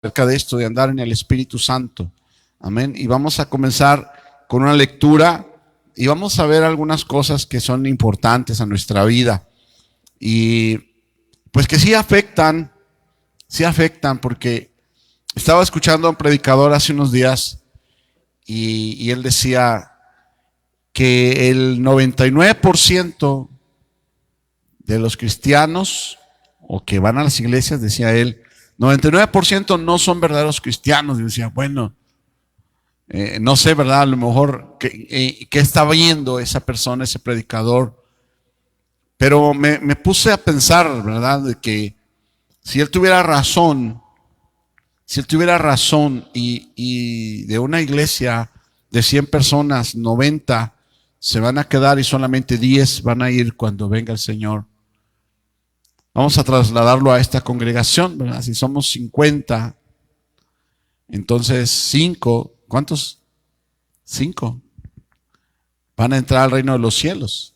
acerca de esto, de andar en el Espíritu Santo. Amén. Y vamos a comenzar con una lectura y vamos a ver algunas cosas que son importantes a nuestra vida y pues que sí afectan porque estaba escuchando a un predicador hace unos días y él decía que el 99% de los cristianos o que van a las iglesias, decía él, 99% no son verdaderos cristianos. Y decía, bueno, no sé, ¿verdad? A lo mejor ¿qué está viendo esa persona, ese predicador? Pero me puse a pensar, ¿verdad? De que si él tuviera razón, y de una iglesia de 100 personas, 90 se van a quedar y solamente 10 van a ir cuando venga el Señor. Vamos a trasladarlo a esta congregación, ¿verdad? Si somos 50, entonces 5, ¿cuántos? 5 van a entrar al reino de los cielos.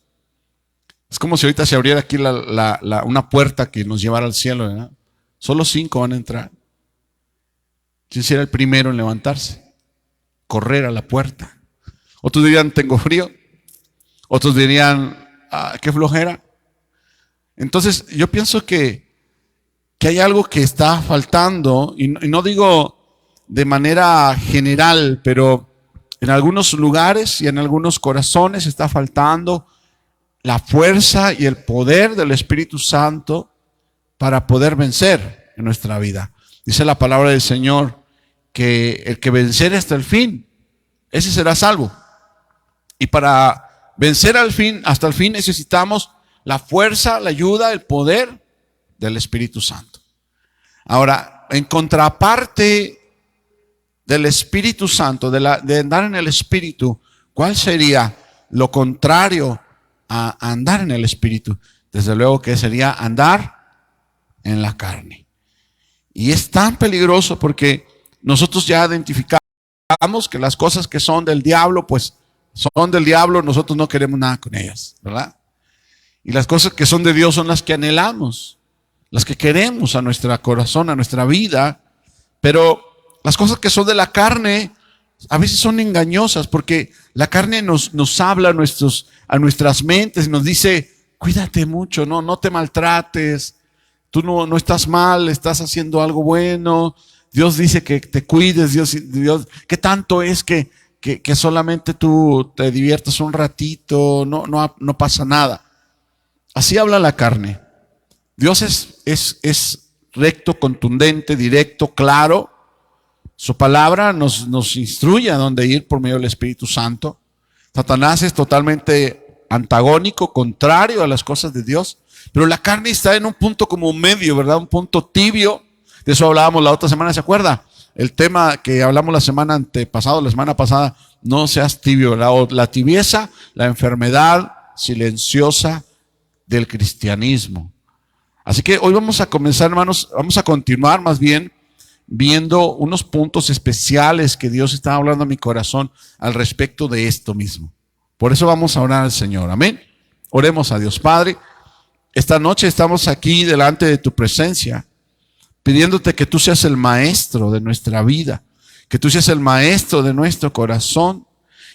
Es como si ahorita se abriera aquí una puerta que nos llevara al cielo, ¿verdad? Solo 5 van a entrar. ¿Quién será el primero en levantarse? Correr a la puerta. Otros dirían, tengo frío. Otros dirían, qué flojera. Entonces yo pienso que hay algo que está faltando, y no digo de manera general, pero en algunos lugares y en algunos corazones está faltando la fuerza y el poder del Espíritu Santo para poder vencer en nuestra vida. Dice la palabra del Señor que el que vencere hasta el fin, ese será salvo. Y para vencer hasta el fin necesitamos la fuerza, la ayuda, el poder del Espíritu Santo. Ahora, en contraparte del Espíritu Santo, de andar en el Espíritu, ¿cuál sería lo contrario a andar en el Espíritu? Desde luego que sería andar en la carne. Y es tan peligroso porque nosotros ya identificamos que las cosas que son del diablo, pues son del diablo, nosotros no queremos nada con ellas, ¿verdad? Y las cosas que son de Dios son las que anhelamos, las que queremos a nuestro corazón, a nuestra vida. Pero las cosas que son de la carne a veces son engañosas, porque la carne nos habla a nuestras mentes y nos dice, cuídate mucho, no te maltrates, tú no estás mal, estás haciendo algo bueno, Dios dice que te cuides, Dios, ¿qué tanto es que solamente tú te diviertas un ratito, no pasa nada? Así habla la carne. Dios es recto, contundente, directo, claro. Su palabra nos instruye a dónde ir por medio del Espíritu Santo. Satanás es totalmente antagónico, contrario a las cosas de Dios. Pero la carne está en un punto como medio, ¿verdad? Un punto tibio. De eso hablábamos la otra semana, ¿se acuerda? El tema que hablamos la semana pasada, no seas tibio, ¿verdad? O la tibieza, la enfermedad silenciosa del cristianismo. Así que hoy vamos a comenzar, hermanos, vamos a continuar más bien viendo unos puntos especiales que Dios está hablando a mi corazón al respecto de esto mismo. Por eso vamos a orar al Señor, amén. Oremos a Dios. Padre, esta noche estamos aquí delante de tu presencia, pidiéndote que tú seas el maestro de nuestra vida, que tú seas el maestro de nuestro corazón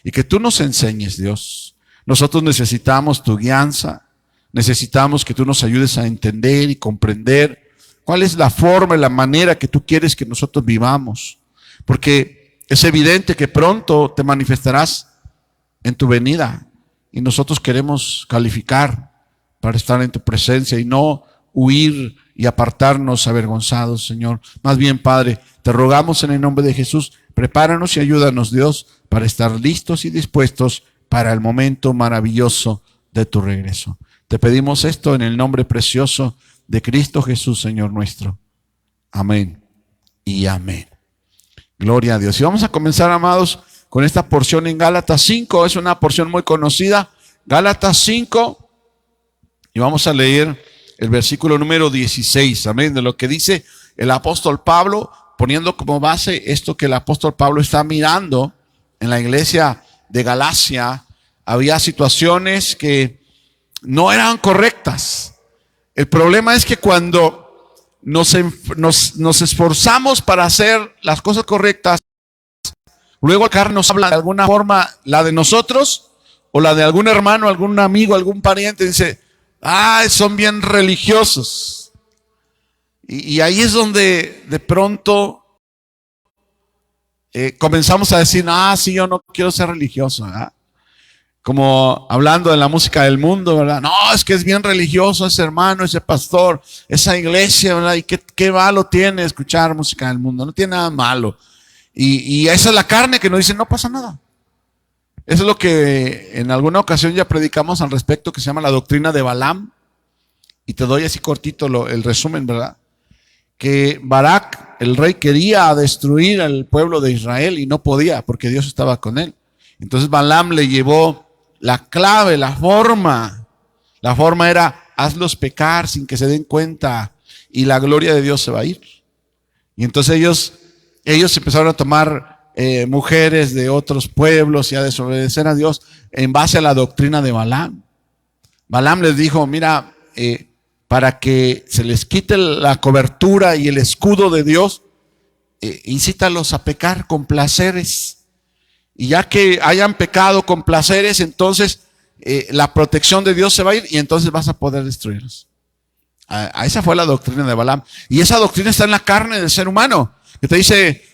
y que tú nos enseñes, Dios. Nosotros necesitamos tu guianza. Necesitamos que tú nos ayudes a entender y comprender cuál es la forma y la manera que tú quieres que nosotros vivamos. Porque es evidente que pronto te manifestarás en tu venida y nosotros queremos calificar para estar en tu presencia y no huir y apartarnos avergonzados, Señor. Más bien, Padre, te rogamos en el nombre de Jesús, prepáranos y ayúdanos, Dios, para estar listos y dispuestos para el momento maravilloso de tu regreso. Te pedimos esto en el nombre precioso de Cristo Jesús, Señor nuestro. Amén y amén. Gloria a Dios. Y vamos a comenzar, amados, con esta porción en Gálatas 5. Es una porción muy conocida. Gálatas 5. Y vamos a leer el versículo número 16. Amén. De lo que dice el apóstol Pablo, poniendo como base esto que el apóstol Pablo está mirando en la iglesia de Galacia. Había situaciones que no eran correctas. El problema es que cuando nos esforzamos para hacer las cosas correctas, luego la carne nos habla de alguna forma, la de nosotros o la de algún hermano, algún amigo, algún pariente, dice, son bien religiosos. Y ahí es donde de pronto comenzamos a decir, sí, yo no quiero ser religioso, ¿verdad? Como hablando de la música del mundo, ¿verdad? No, es que es bien religioso ese hermano, ese pastor, esa iglesia, ¿verdad? Y qué malo tiene escuchar música del mundo, no tiene nada malo. Y esa es la carne que nos dice, no pasa nada. Eso es lo que en alguna ocasión ya predicamos al respecto, que se llama la doctrina de Balaam. Y te doy así cortito el resumen, ¿verdad? Que Barak, el rey, quería destruir al pueblo de Israel y no podía porque Dios estaba con él. Entonces Balaam le llevó la clave, la forma. La forma era, hazlos pecar sin que se den cuenta y la gloria de Dios se va a ir. Y entonces ellos empezaron a tomar mujeres de otros pueblos y a desobedecer a Dios en base a la doctrina de Balaam. Balaam les dijo, mira, para que se les quite la cobertura y el escudo de Dios, incítalos a pecar con placeres. Y ya que hayan pecado con placeres, entonces la protección de Dios se va a ir y entonces vas a poder destruirlos. Esa fue la doctrina de Balaam. Y esa doctrina está en la carne del ser humano. Que te dice,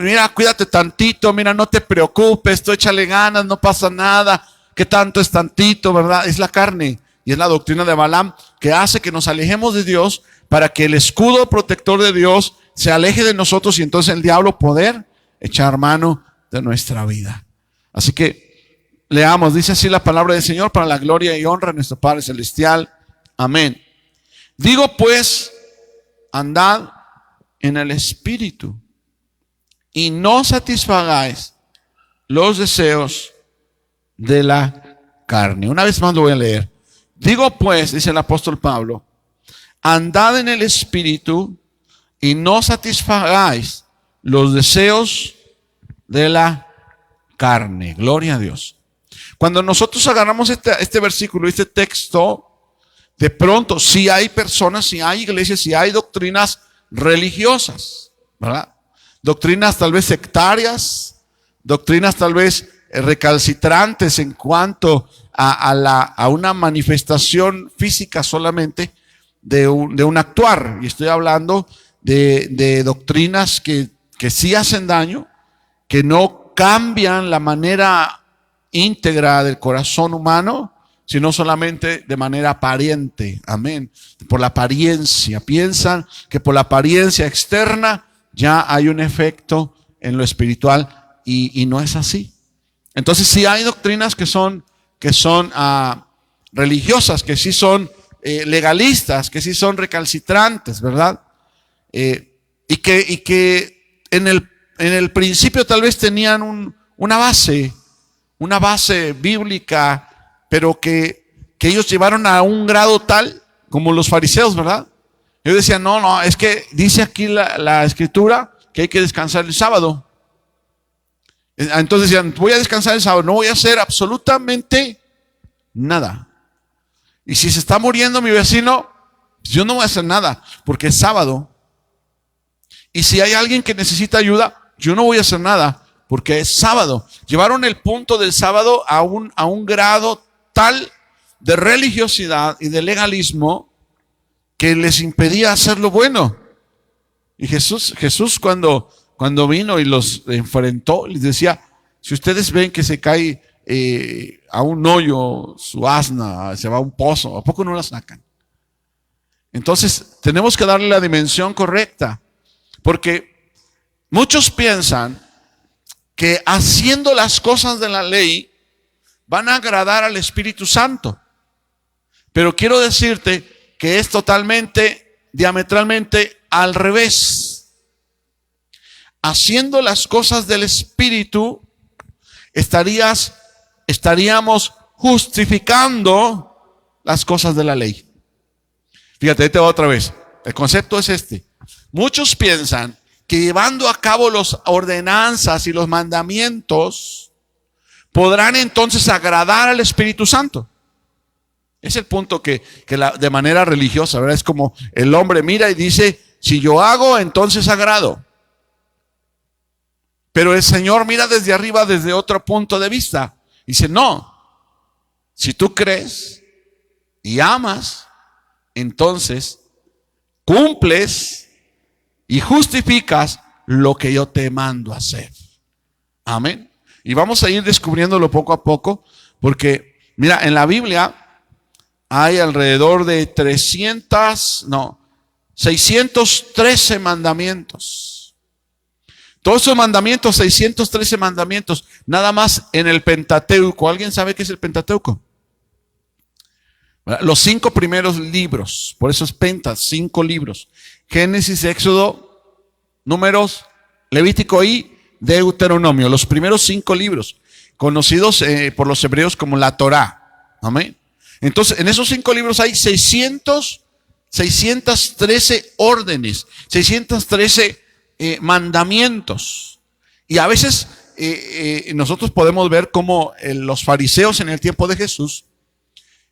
mira, cuídate tantito, mira, no te preocupes, tú échale ganas, no pasa nada. ¿Qué tanto es tantito, verdad? Es la carne. Y es la doctrina de Balaam que hace que nos alejemos de Dios para que el escudo protector de Dios se aleje de nosotros y entonces el diablo poder echar mano de nuestra vida. Así que leamos, dice así la palabra del Señor para la gloria y honra de nuestro Padre Celestial. Amén. Digo pues, andad en el Espíritu y no satisfagáis los deseos de la carne. Una vez más lo voy a leer. Digo pues, dice el apóstol Pablo, andad en el Espíritu y no satisfagáis los deseos de la carne. Gloria a Dios. Cuando nosotros agarramos este versículo, este texto, de pronto, si hay personas, si hay iglesias, si hay doctrinas religiosas, ¿verdad? Doctrinas tal vez sectarias, doctrinas tal vez recalcitrantes en cuanto a una manifestación física solamente de un actuar. Y estoy hablando de doctrinas que sí hacen daño, que no cambian la manera íntegra del corazón humano, sino solamente de manera aparente. Amén. Por la apariencia. Piensan que por la apariencia externa ya hay un efecto en lo espiritual y no es así. Entonces sí hay doctrinas que son religiosas, que sí son legalistas, que sí son recalcitrantes, ¿verdad? Y que en el principio tal vez tenían una base bíblica, pero que ellos llevaron a un grado tal, como los fariseos, ¿verdad? Ellos decían, no, es que dice aquí la escritura que hay que descansar el sábado. Entonces decían, voy a descansar el sábado, no voy a hacer absolutamente nada. Y si se está muriendo mi vecino, yo no voy a hacer nada, porque es sábado. Y si hay alguien que necesita ayuda, yo no voy a hacer nada, porque es sábado. Llevaron el punto del sábado a un grado tal de religiosidad y de legalismo que les impedía hacer lo bueno. Y Jesús cuando vino y los enfrentó, les decía, si ustedes ven que se cae a un hoyo su asna, se va a un pozo, ¿a poco no la sacan? Entonces tenemos que darle la dimensión correcta, porque muchos piensan que haciendo las cosas de la ley van a agradar al Espíritu Santo. Pero quiero decirte que es diametralmente al revés. Haciendo las cosas del Espíritu, estaríamos justificando las cosas de la ley. Fíjate, ahí te va otra vez. El concepto es este. Muchos piensan que llevando a cabo las ordenanzas y los mandamientos, podrán entonces agradar al Espíritu Santo. Es el punto que de manera religiosa, ¿verdad? Es como el hombre mira y dice, si yo hago, entonces agrado. Pero el Señor mira desde arriba, desde otro punto de vista. Dice, no, si tú crees y amas, entonces cumples y justificas lo que yo te mando a hacer. Amén. Y vamos a ir descubriéndolo poco a poco, porque mira, en la Biblia hay alrededor de 613 mandamientos. Todos esos mandamientos, 613 mandamientos, nada más en el Pentateuco. ¿Alguien sabe qué es el Pentateuco? Los 5 primeros libros, por eso es Pentas, 5 libros. Génesis, Éxodo, Números, Levítico y Deuteronomio. Los primeros 5 libros, conocidos por los hebreos como la Torá. Amén. Entonces, en esos 5 libros hay 613 órdenes, 613 mandamientos. Y a veces nosotros podemos ver cómo los fariseos en el tiempo de Jesús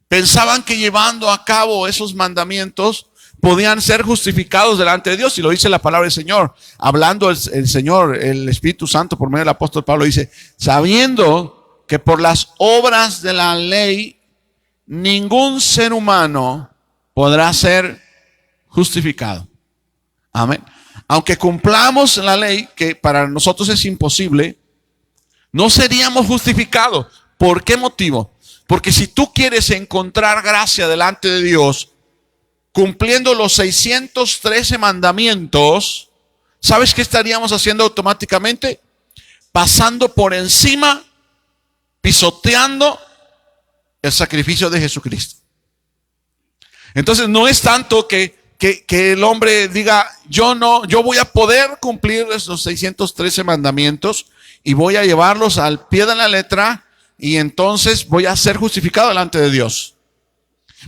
pensaban que llevando a cabo esos mandamientos podían ser justificados delante de Dios. Y lo dice la palabra del Señor. Hablando el Señor, el Espíritu Santo, por medio del apóstol Pablo, dice, sabiendo que por las obras de la ley ningún ser humano podrá ser justificado. Amén. Aunque cumplamos la ley, que para nosotros es imposible, no seríamos justificados. ¿Por qué motivo? Porque si tú quieres encontrar gracia delante de Dios, cumpliendo los 613 mandamientos, ¿sabes qué estaríamos haciendo automáticamente? Pasando por encima, pisoteando el sacrificio de Jesucristo. Entonces no es tanto que el hombre diga, yo voy a poder cumplir esos 613 mandamientos y voy a llevarlos al pie de la letra y entonces voy a ser justificado delante de Dios.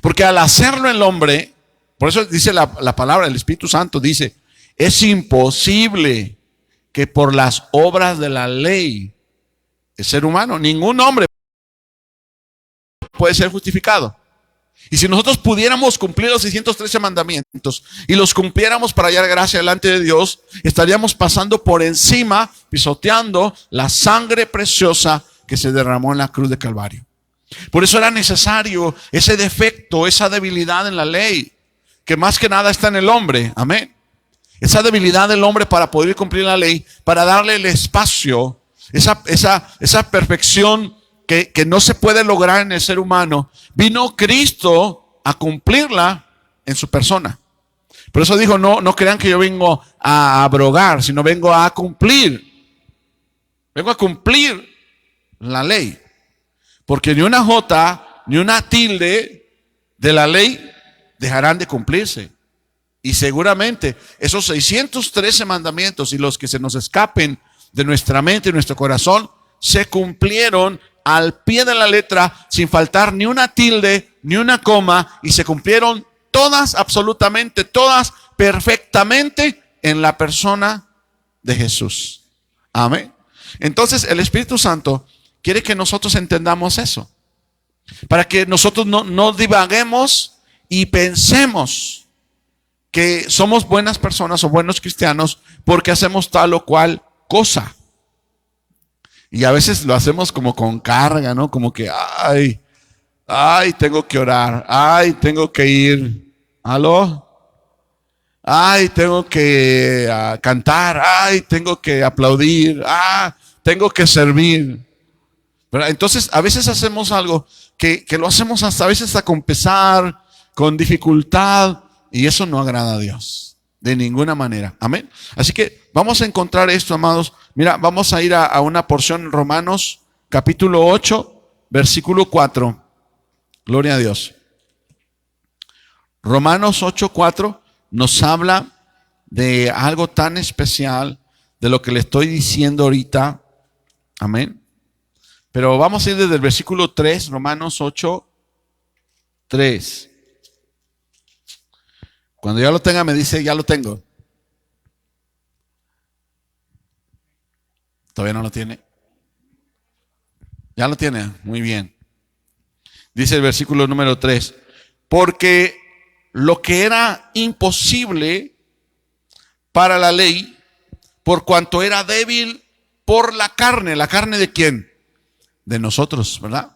Porque al hacerlo el hombre, por eso dice la palabra, el Espíritu Santo dice, es imposible que por las obras de la ley el ser humano, ningún hombre puede ser justificado. Y si nosotros pudiéramos cumplir los 613 mandamientos y los cumpliéramos para hallar gracia delante de Dios, estaríamos pasando por encima, pisoteando la sangre preciosa que se derramó en la cruz de Calvario. Por eso era necesario ese defecto, esa debilidad en la ley, que más que nada está en el hombre. Amén. Esa debilidad del hombre para poder cumplir la ley, para darle el espacio, esa perfección que no se puede lograr en el ser humano. Vino Cristo a cumplirla en su persona. Por eso dijo, no crean que yo vengo a abrogar, sino vengo a cumplir. Vengo a cumplir la ley. Porque ni una jota, ni una tilde de la ley dejarán de cumplirse. Y seguramente esos 613 mandamientos y los que se nos escapen de nuestra mente y nuestro corazón se cumplieron al pie de la letra, sin faltar ni una tilde, ni una coma, y se cumplieron todas, absolutamente todas, perfectamente en la persona de Jesús. Amén. Entonces el Espíritu Santo quiere que nosotros entendamos eso, para que nosotros no divaguemos y pensemos que somos buenas personas o buenos cristianos porque hacemos tal o cual cosa. Y a veces lo hacemos como con carga, ¿no? Como que, ay, tengo que orar, ay, tengo que ir, ¿aló? Ay, tengo que cantar, ay, tengo que aplaudir, tengo que servir. ¿Verdad? Entonces, a veces hacemos algo que lo hacemos hasta a veces con pesar, con dificultad, y eso no agrada a Dios, de ninguna manera. Amén. Así que vamos a encontrar esto, amados. Mira, vamos a ir a una porción en Romanos, capítulo 8, versículo 4. Gloria a Dios. Romanos 8, 4 nos habla de algo tan especial, de lo que le estoy diciendo ahorita. Amén. Pero vamos a ir desde el versículo 3, Romanos 8, 3. Cuando ya lo tenga me dice, ya lo tengo. ¿Todavía no lo tiene? Ya lo tiene, muy bien. Dice el versículo número 3. Porque lo que era imposible para la ley, por cuanto era débil por la carne. ¿La carne de quién? De nosotros, ¿verdad?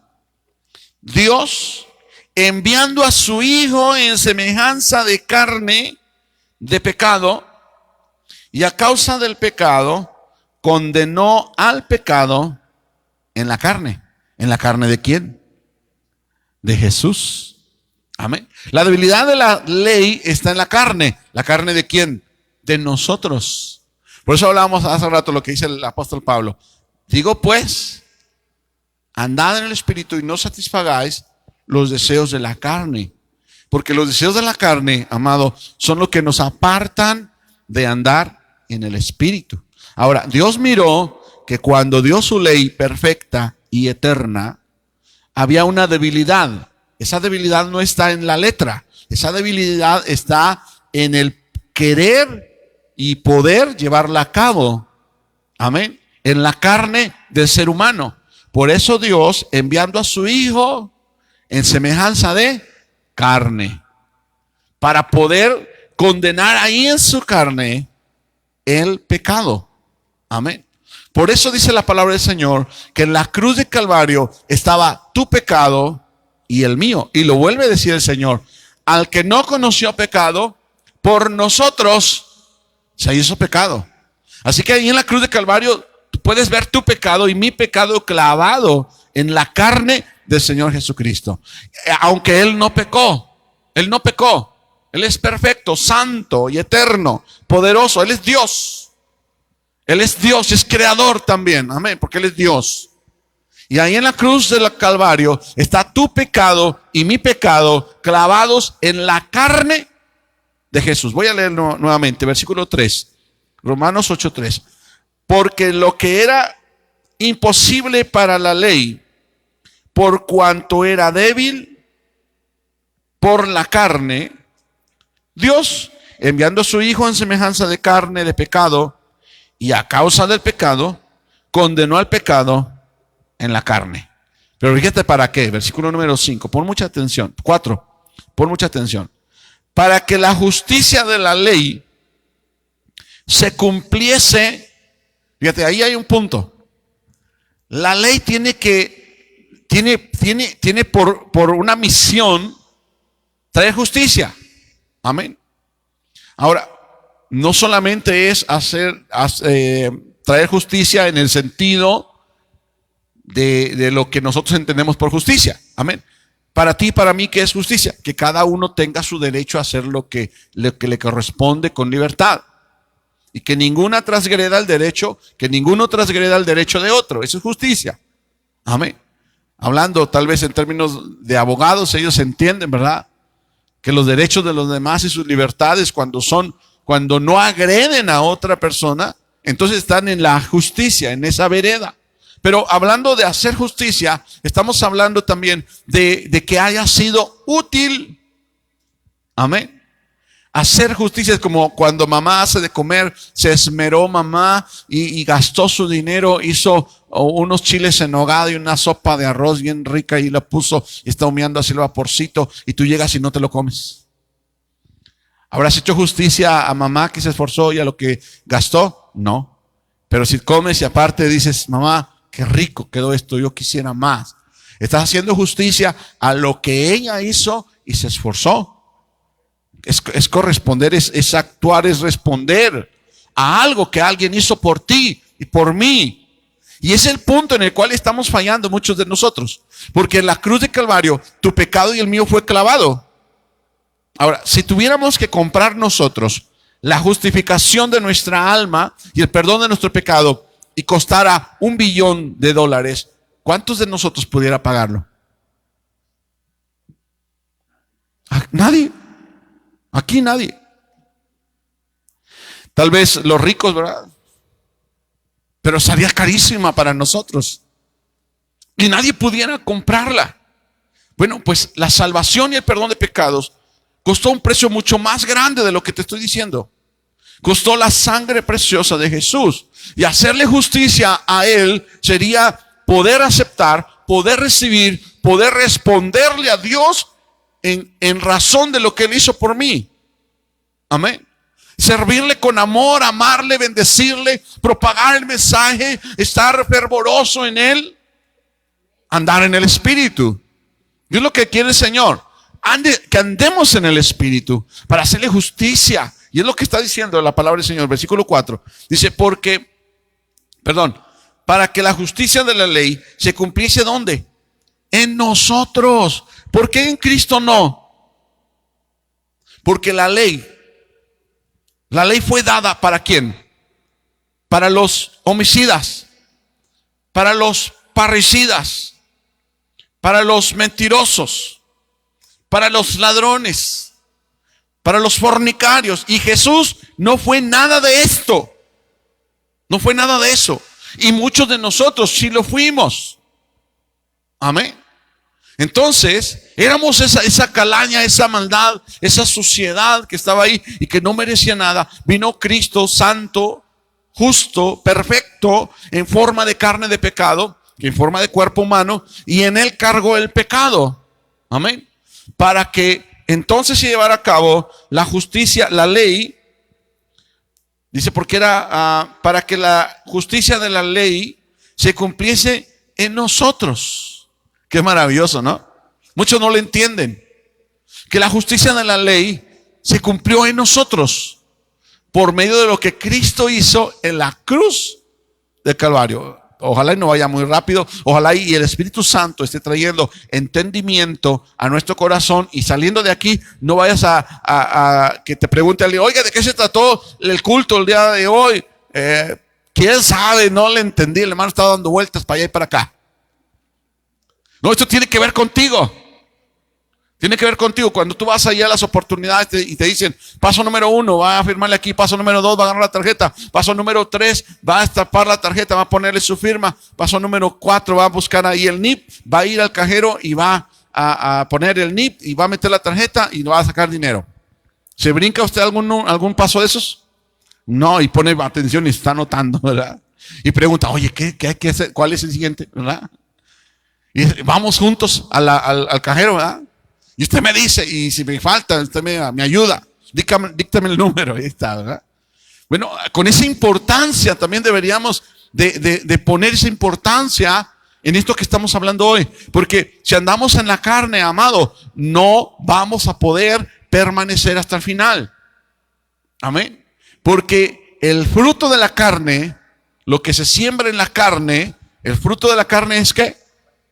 Dios, enviando a su Hijo en semejanza de carne de pecado, y a causa del pecado, condenó al pecado en la carne. ¿En la carne de quién? De Jesús. Amén. La debilidad de la ley está en la carne. ¿La carne de quién? De nosotros. Por eso hablábamos hace rato lo que dice el apóstol Pablo. Digo pues, andad en el Espíritu y no satisfagáis los deseos de la carne. Porque los deseos de la carne, amado, son lo que nos apartan de andar en el Espíritu. Ahora, Dios miró que cuando dio su ley perfecta y eterna, había una debilidad. Esa debilidad no está en la letra. Esa debilidad está en el querer y poder llevarla a cabo. Amén. En la carne del ser humano. Por eso Dios, enviando a su Hijo en semejanza de carne, para poder condenar ahí en su carne el pecado. Amén. Por eso dice la palabra del Señor que en la cruz de Calvario estaba tu pecado y el mío. Y lo vuelve a decir el Señor: al que no conoció pecado, por nosotros se hizo pecado. Así que ahí en la cruz de Calvario tú puedes ver tu pecado y mi pecado clavado en la carne del Señor Jesucristo. Aunque Él no pecó. Él no pecó. Él es perfecto, santo y eterno, poderoso. Él es Dios. Él es Dios, es creador también. Amén, porque Él es Dios. Y ahí en la cruz del Calvario está tu pecado y mi pecado clavados en la carne de Jesús. Voy a leer nuevamente, versículo 3. Romanos 8:3. Porque lo que era imposible para la ley, por cuanto era débil por la carne, Dios, enviando a su Hijo en semejanza de carne de pecado, y a causa del pecado, condenó al pecado en la carne. Pero fíjate para qué. Versículo número 5. Pon mucha atención. 4. Pon mucha atención. Para que la justicia de la ley se cumpliese. Fíjate, ahí hay un punto. La ley tiene por una misión traer justicia. Amén. Ahora, no solamente es traer justicia en el sentido de lo que nosotros entendemos por justicia. Amén. Para ti y para mí, ¿qué es justicia? Que cada uno tenga su derecho a hacer lo que le corresponde con libertad. Y que ninguna transgreda el derecho, que ninguno transgreda el derecho de otro. Eso es justicia. Amén. Hablando tal vez en términos de abogados, ellos entienden, ¿verdad? Que los derechos de los demás y sus libertades cuando no agreden a otra persona, entonces están en la justicia, en esa vereda. Pero hablando de hacer justicia, estamos hablando también de que haya sido útil. Amén. Hacer justicia es como cuando mamá hace de comer, se esmeró mamá y gastó su dinero, hizo unos chiles en nogada y una sopa de arroz bien rica y la puso y está humeando así el vaporcito y tú llegas y no te lo comes. ¿Habrás hecho justicia a mamá que se esforzó y a lo que gastó? No. Pero si comes y aparte dices, mamá, qué rico quedó esto, yo quisiera más. Estás haciendo justicia a lo que ella hizo y se esforzó. Es corresponder, es actuar, es responder a algo que alguien hizo por ti y por mí. Y es el punto en el cual estamos fallando muchos de nosotros. Porque en la cruz de Calvario, tu pecado y el mío fue clavado. Ahora, si tuviéramos que comprar nosotros la justificación de nuestra alma y el perdón de nuestro pecado y costara $1 billón, ¿cuántos de nosotros pudiera pagarlo? Nadie. Aquí nadie. Tal vez los ricos, ¿verdad? Pero salía carísima para nosotros. Y nadie pudiera comprarla. Bueno, pues la salvación y el perdón de pecados costó un precio mucho más grande de lo que te estoy diciendo. Costó la sangre preciosa de Jesús. Y hacerle justicia a Él sería poder aceptar, poder recibir, poder responderle a Dios en razón de lo que Él hizo por mí. Amén. servirle con amor, amarle, bendecirle, propagar el mensaje, estar fervoroso en él, andar en el Espíritu. Y es lo que quiere el Señor, que andemos en el Espíritu para hacerle justicia. Y es lo que está diciendo la palabra del Señor, versículo 4. Dice, para que la justicia de la ley se cumpliese, ¿dónde? En nosotros. ¿Por qué en Cristo no? Porque la ley fue dada ¿para quién? Para los homicidas, para los parricidas, para los mentirosos, para los ladrones, para los fornicarios. Y Jesús no fue nada de esto. No fue nada de eso. Y muchos de nosotros sí lo fuimos. Amén. Entonces, éramos esa calaña, esa maldad, esa suciedad que estaba ahí y que no merecía nada. Vino Cristo santo, justo, perfecto, en forma de carne de pecado, en forma de cuerpo humano, y en él cargó el pecado. Amén. Para que entonces se llevara a cabo la justicia, la ley. Dice, porque era para que la justicia de la ley se cumpliese en nosotros. Qué maravilloso, ¿no? Muchos no lo entienden. Que la justicia de la ley se cumplió en nosotros por medio de lo que Cristo hizo en la cruz del Calvario. Ojalá y no vaya muy rápido. Ojalá y el Espíritu Santo esté trayendo entendimiento a nuestro corazón. Y saliendo de aquí, no vayas a que te pregunte alguien, oiga, ¿de qué se trató el culto el día de hoy? ¿Quién sabe? No le entendí. El hermano estaba dando vueltas para allá y para acá. No, esto tiene que ver contigo. Tiene que ver contigo. Cuando tú vas allá a las oportunidades y te dicen, paso número 1, va a firmarle aquí. Paso número 2, va a agarrar la tarjeta. Paso número 3, va a destapar la tarjeta, va a ponerle su firma. Paso número 4, va a buscar ahí el NIP. Va a ir al cajero y va a poner el NIP y va a meter la tarjeta y va a sacar dinero. ¿Se brinca usted algún paso de esos? No, y pone atención y está anotando, ¿verdad? Y pregunta, oye, ¿cuál es el siguiente? ¿Verdad? Y vamos juntos al cajero, ¿verdad? Y usted me dice, y si me falta, usted me ayuda. Díctame el número, ahí está, ¿verdad? Bueno, con esa importancia también deberíamos de poner esa importancia en esto que estamos hablando hoy. Porque si andamos en la carne, amado, no vamos a poder permanecer hasta el final. Amén. Porque el fruto de la carne, lo que se siembra en la carne, el fruto de la carne es ¿qué?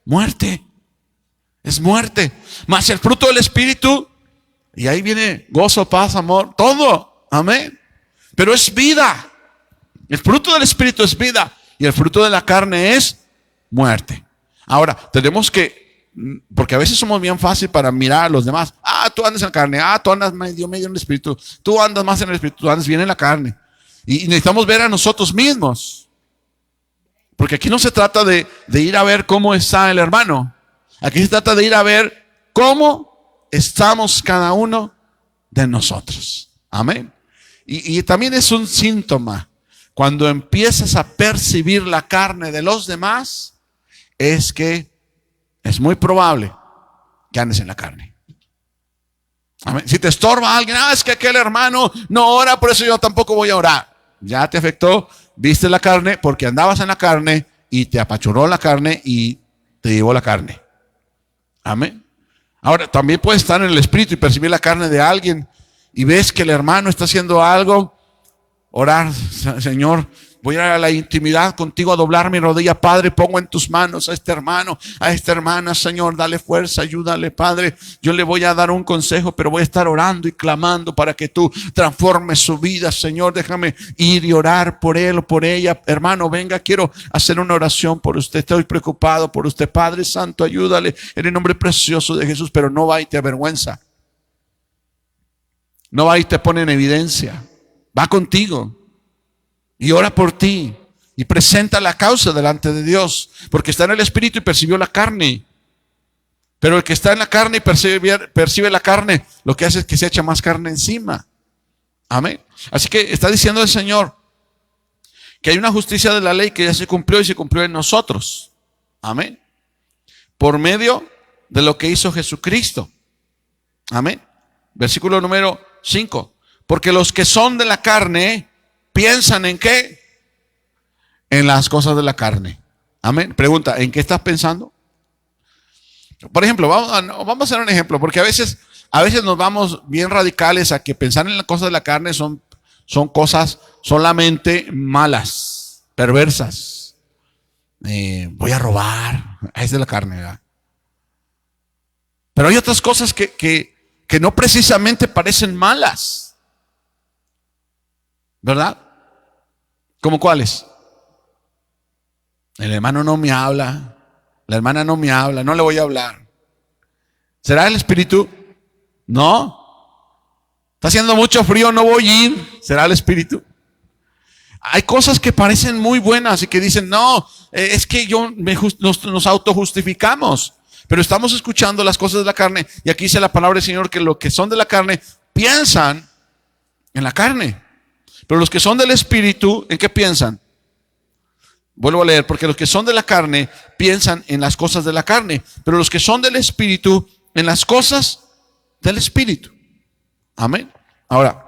Muerte. Es muerte. Mas el fruto del Espíritu, y ahí viene gozo, paz, amor, todo. Amén. Pero es vida. El fruto del Espíritu es vida. Y el fruto de la carne es muerte. Ahora, tenemos que, porque a veces somos bien fácil para mirar a los demás. Tú andas en la carne. Tú andas medio en el Espíritu. Tú andas más en el Espíritu. Tú andas bien en la carne. Y necesitamos ver a nosotros mismos. Porque aquí no se trata de ir a ver cómo está el hermano. Aquí se trata de ir a ver cómo estamos cada uno de nosotros. Amén. Y también es un síntoma. Cuando empiezas a percibir la carne de los demás, es que es muy probable que andes en la carne. Amén. Si te estorba alguien, es que aquel hermano no ora, por eso yo tampoco voy a orar. Ya te afectó, viste la carne porque andabas en la carne y te apachurró la carne y te llevó la carne. Amén. Ahora, también puedes estar en el Espíritu y percibir la carne de alguien y ves que el hermano está haciendo algo. Orar, Señor, voy a ir a la intimidad contigo a doblar mi rodilla. Padre, pongo en tus manos a este hermano, a esta hermana, Señor, dale fuerza, ayúdale, Padre. Yo le voy a dar un consejo, pero voy a estar orando y clamando para que tú transformes su vida, Señor. Déjame ir y orar por él o por ella. Hermano, venga, quiero hacer una oración por usted. Estoy preocupado por usted. Padre Santo, ayúdale en el nombre precioso de Jesús, pero no va y te avergüenza. No va y te pone en evidencia. Va contigo y ora por ti y presenta la causa delante de Dios, porque está en el Espíritu y percibió la carne. Pero el que está en la carne y percibe la carne, lo que hace es que se echa más carne encima. Amén. Así que está diciendo el Señor que hay una justicia de la ley que ya se cumplió y se cumplió en nosotros. Amén. Por medio de lo que hizo Jesucristo. Amén. Versículo número 5. Porque los que son de la carne piensan ¿en qué? En las cosas de la carne. Amén. Pregunta, ¿en qué estás pensando? Por ejemplo, vamos a hacer un ejemplo, porque a veces nos vamos bien radicales a que pensar en las cosas de la carne son cosas solamente malas, perversas. Voy a robar, es de la carne, ¿verdad? Pero hay otras cosas que no precisamente parecen malas, ¿verdad? ¿Cómo cuáles? El hermano no me habla, la hermana no me habla, no le voy a hablar. ¿Será el espíritu? No. Está haciendo mucho frío, no voy a ir. ¿Será el espíritu? Hay cosas que parecen muy buenas y que dicen, no, es que nos autojustificamos. Pero estamos escuchando las cosas de la carne. Y aquí dice la palabra del Señor que los que son de la carne piensan en la carne. Pero los que son del espíritu, ¿en qué piensan? Vuelvo a leer, porque los que son de la carne piensan en las cosas de la carne, pero los que son del espíritu en las cosas del espíritu. Amén. Ahora,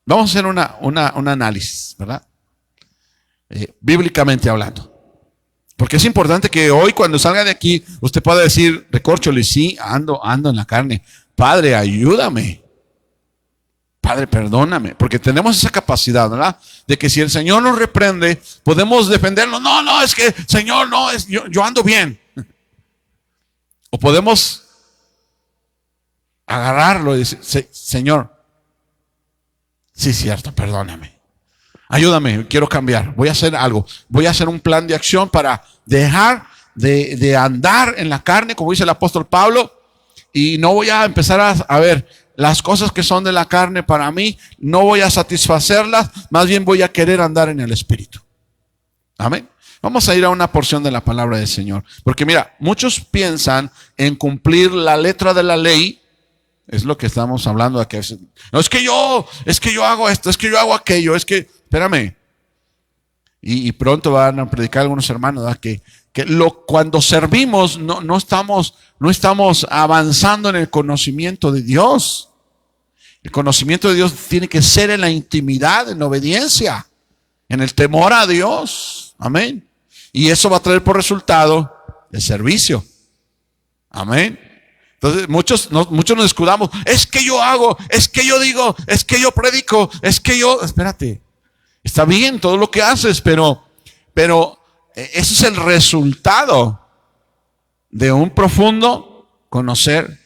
vamos a hacer un análisis, ¿verdad? Bíblicamente hablando. Porque es importante que hoy cuando salga de aquí usted pueda decir, recórchole, sí, ando en la carne. Padre, ayúdame. Padre, perdóname, porque tenemos esa capacidad, ¿verdad? De que si el Señor nos reprende, podemos defenderlo. No, es que, Señor, no, yo ando bien. O podemos agarrarlo y decir, Señor, sí, cierto, perdóname. Ayúdame, quiero cambiar, voy a hacer algo. Voy a hacer un plan de acción para dejar de andar en la carne, como dice el apóstol Pablo, y no voy a empezar a ver las cosas que son de la carne para mí, no voy a satisfacerlas, más bien voy a querer andar en el Espíritu. Amén. Vamos a ir a una porción de la palabra del Señor. Porque mira, muchos piensan en cumplir la letra de la ley. Es lo que estamos hablando de que no, es que yo hago esto, es que yo hago aquello, es que, espérame. Y pronto van a predicar algunos hermanos, ¿verdad? Que cuando servimos no estamos avanzando en el conocimiento de Dios. El conocimiento de Dios tiene que ser en la intimidad, en la obediencia, en el temor a Dios. Amén. Y eso va a traer por resultado el servicio. Amén. Entonces muchos nos escudamos. Es que yo hago, es que yo digo, es que yo predico, es que yo... Espérate. Está bien todo lo que haces, pero ese es el resultado de un profundo conocer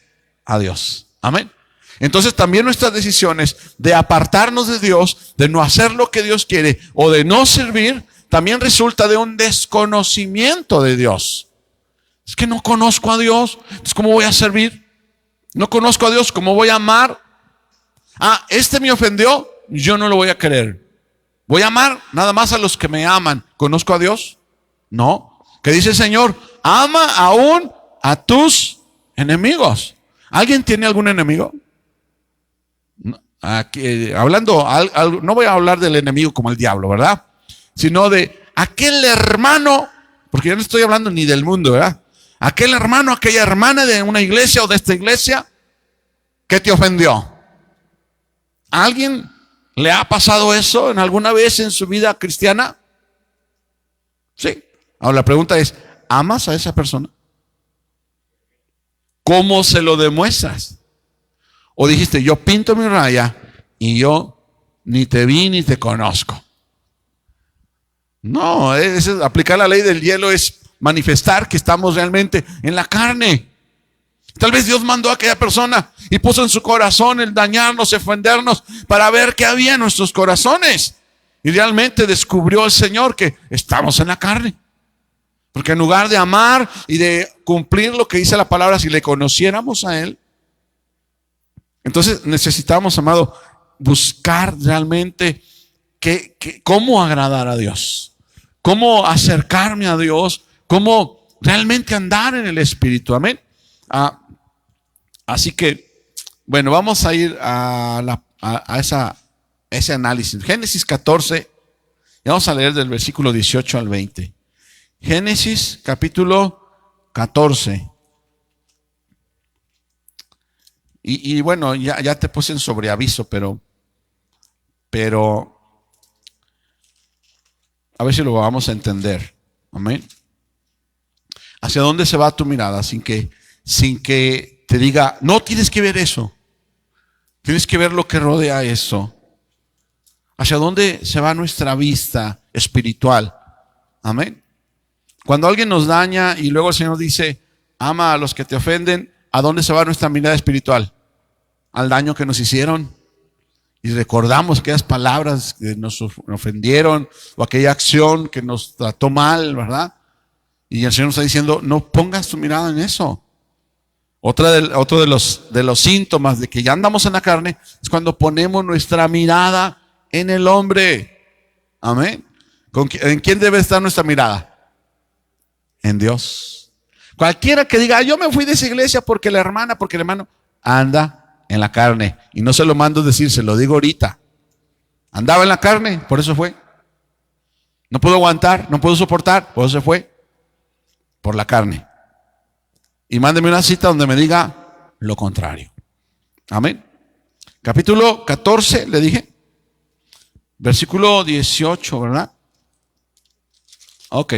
a Dios. Amén. Entonces también nuestras decisiones de apartarnos de Dios, de no hacer lo que Dios quiere o de no servir, también resulta de un desconocimiento de Dios. Es que no conozco a Dios, entonces ¿cómo voy a servir? No conozco a Dios, ¿cómo voy a amar? Este me ofendió, yo no lo voy a querer. Voy a amar nada más a los que me aman. ¿Conozco a Dios? No. ¿Qué dice el Señor? Ama aún a tus enemigos. ¿Alguien tiene algún enemigo? Aquí, no voy a hablar del enemigo como el diablo, ¿verdad? Sino de aquel hermano, porque yo no estoy hablando ni del mundo, ¿verdad? Aquel hermano, aquella hermana de una iglesia o de esta iglesia que te ofendió. ¿A alguien le ha pasado eso en alguna vez en su vida cristiana? Sí. Ahora la pregunta es, ¿amas a esa persona? ¿Cómo se lo demuestras? O dijiste, yo pinto mi raya y yo ni te vi ni te conozco. No, aplicar la ley del hielo es manifestar que estamos realmente en la carne. Tal vez Dios mandó a aquella persona y puso en su corazón el dañarnos, ofendernos, para ver qué había en nuestros corazones. Y realmente descubrió el Señor que estamos en la carne. Porque en lugar de amar y de cumplir lo que dice la palabra, si le conociéramos a Él, entonces necesitamos, amado, buscar realmente cómo agradar a Dios, cómo acercarme a Dios, cómo realmente andar en el Espíritu. Amén. Así que, bueno, vamos a ir a ese análisis. Génesis 14, y vamos a leer del versículo 18 al 20. Génesis capítulo 14. Y bueno, ya te puse en sobreaviso, pero pero a ver si lo vamos a entender. Amén. ¿Hacia dónde se va tu mirada? Sin que te diga, no tienes que ver eso. Tienes que ver lo que rodea eso. ¿Hacia dónde se va nuestra vista espiritual? Amén. Cuando alguien nos daña y luego el Señor dice, ama a los que te ofenden, ¿a dónde se va nuestra mirada espiritual? Al daño que nos hicieron. Y recordamos aquellas palabras que nos ofendieron o aquella acción que nos trató mal, ¿verdad? Y el Señor nos está diciendo, no pongas tu mirada en eso. Otro de los síntomas de que ya andamos en la carne es cuando ponemos nuestra mirada en el hombre. Amén. ¿En quién debe estar nuestra mirada? En Dios. Cualquiera que diga, yo me fui de esa iglesia porque la hermana, porque el hermano, anda en la carne. Y no se lo mando decir, se lo digo ahorita. Andaba en la carne, por eso fue. No pudo aguantar, no pudo soportar, por eso se fue. Por la carne. Y mándeme una cita donde me diga lo contrario. Amén. Capítulo 14, le dije. Versículo 18, ¿verdad? Ok.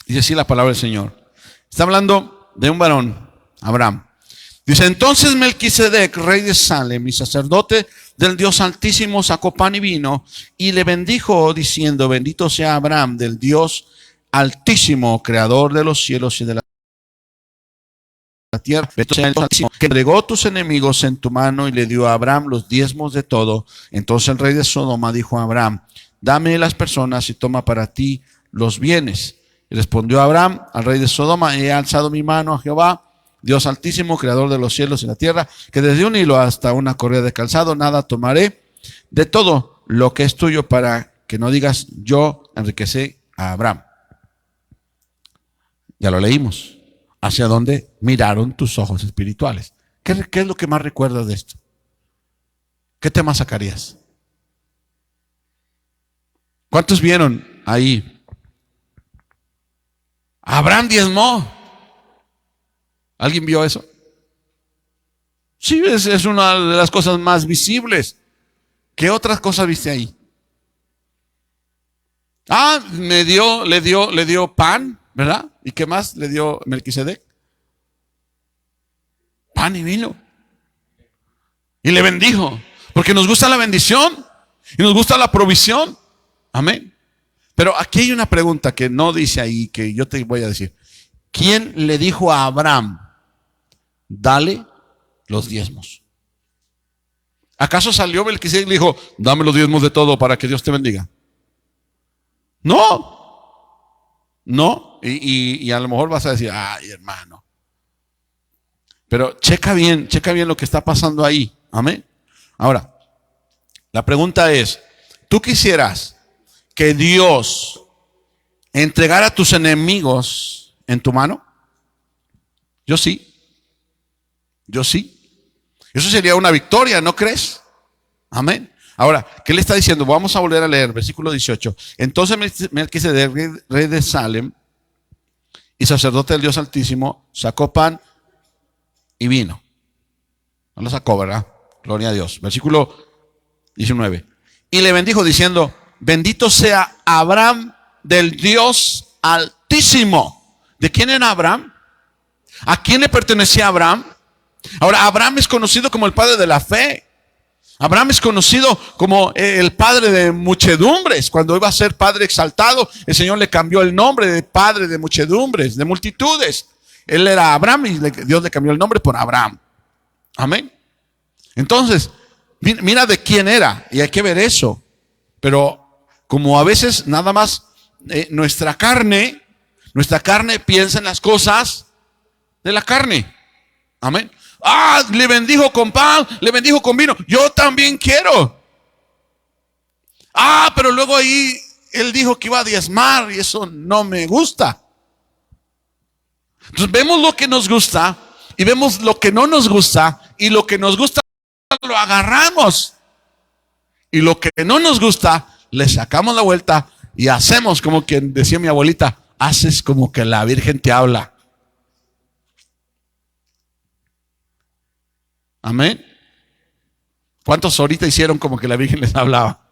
Dice así la palabra del Señor. Está hablando de un varón, Abraham. Dice, entonces Melquisedec, rey de Salem y sacerdote del Dios Altísimo, sacó pan y vino y le bendijo diciendo, bendito sea Abraham del Dios Altísimo, creador de los cielos y de la tierra, que entregó tus enemigos en tu mano y le dio a Abraham los diezmos de todo. Entonces el rey de Sodoma dijo a Abraham, dame las personas y toma para ti los bienes. Y respondió Abraham al rey de Sodoma, he alzado mi mano a Jehová, Dios Altísimo, creador de los cielos y la tierra, que desde un hilo hasta una correa de calzado, nada tomaré de todo lo que es tuyo, para que no digas, yo enriquecí a Abraham. Ya lo leímos. ¿Hacia dónde miraron tus ojos espirituales? ¿Qué es lo que más recuerdas de esto? ¿Qué tema sacarías? ¿Cuántos vieron ahí? Abraham diezmó. ¿Alguien vio eso? Sí, es una de las cosas más visibles. ¿Qué otras cosas viste ahí? Le dio pan, ¿verdad? ¿Y qué más le dio Melquisedec? Pan y vino. Y le bendijo. Porque nos gusta la bendición y nos gusta la provisión. Amén. Pero aquí hay una pregunta que no dice ahí, que yo te voy a decir. ¿Quién le dijo a Abraham, dale los diezmos? ¿Acaso salió Melquisedec y le dijo, dame los diezmos de todo para que Dios te bendiga? No. No. Y a lo mejor vas a decir, ay, hermano. Pero checa bien lo que está pasando ahí. Amén. Ahora, la pregunta es, ¿tú quisieras que Dios entregara a tus enemigos en tu mano? Yo sí. Yo sí. Eso sería una victoria, ¿no crees? Amén. Ahora, ¿qué le está diciendo? Vamos a volver a leer, versículo 18. Entonces Melquisedec, rey de Salem y sacerdote del Dios Altísimo, sacó pan y vino. No lo sacó, ¿verdad? Gloria a Dios. Versículo 19. Y le bendijo diciendo, bendito sea Abraham del Dios Altísimo. ¿De quién era Abraham? ¿A quién le pertenecía Abraham? Ahora, Abraham es conocido como el padre de la fe. Abraham es conocido como el padre de muchedumbres. Cuando iba a ser padre exaltado, el Señor le cambió el nombre de padre de muchedumbres, de multitudes. Él era Abraham y Dios le cambió el nombre por Abraham. Amén. Entonces, mira de quién era, y hay que ver eso. Pero como a veces nada más nuestra carne piensa en las cosas de la carne. Amén. Le bendijo con pan, le bendijo con vino. Yo también quiero. Pero luego ahí él dijo que iba a diezmar y eso no me gusta. Entonces vemos lo que nos gusta y vemos lo que no nos gusta, y lo que nos gusta lo agarramos y lo que no nos gusta le sacamos la vuelta y hacemos como quien decía mi abuelita, haces como que la Virgen te habla. Amén. ¿Cuántos ahorita hicieron como que la Virgen les hablaba?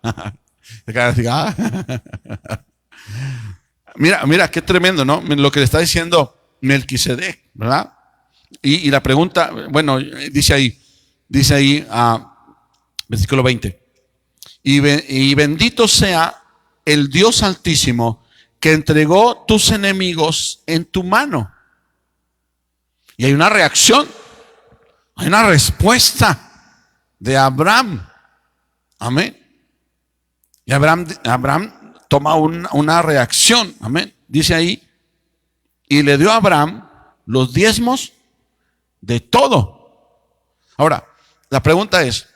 Mira, qué tremendo, ¿no? Lo que le está diciendo Melquisedec, ¿verdad? Y la pregunta, bueno, dice ahí, versículo 20. Y bendito sea el Dios Altísimo que entregó tus enemigos en tu mano. Y hay una reacción, hay una respuesta de Abraham. Amén. Y Abraham toma una reacción. Amén. Dice ahí, y le dio a Abraham los diezmos de todo. Ahora, la pregunta es,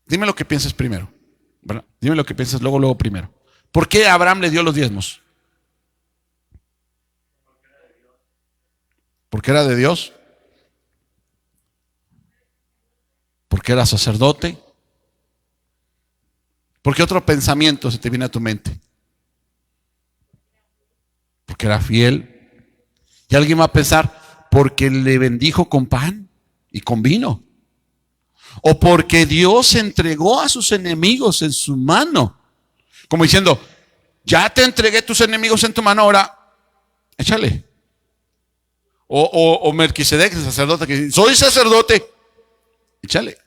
dime lo que piensas primero, ¿verdad? Dime lo que piensas luego primero. ¿Por qué Abraham le dio los diezmos? ¿Porque era de Dios? ¿Porque era sacerdote? ¿Por qué otro pensamiento se te viene a tu mente? Porque era fiel. Y alguien va a pensar, porque le bendijo con pan y con vino. O porque Dios entregó a sus enemigos en su mano. Como diciendo, ya te entregué tus enemigos en tu mano, ahora échale. O Melquisedec, el sacerdote, que dice, soy sacerdote, échale.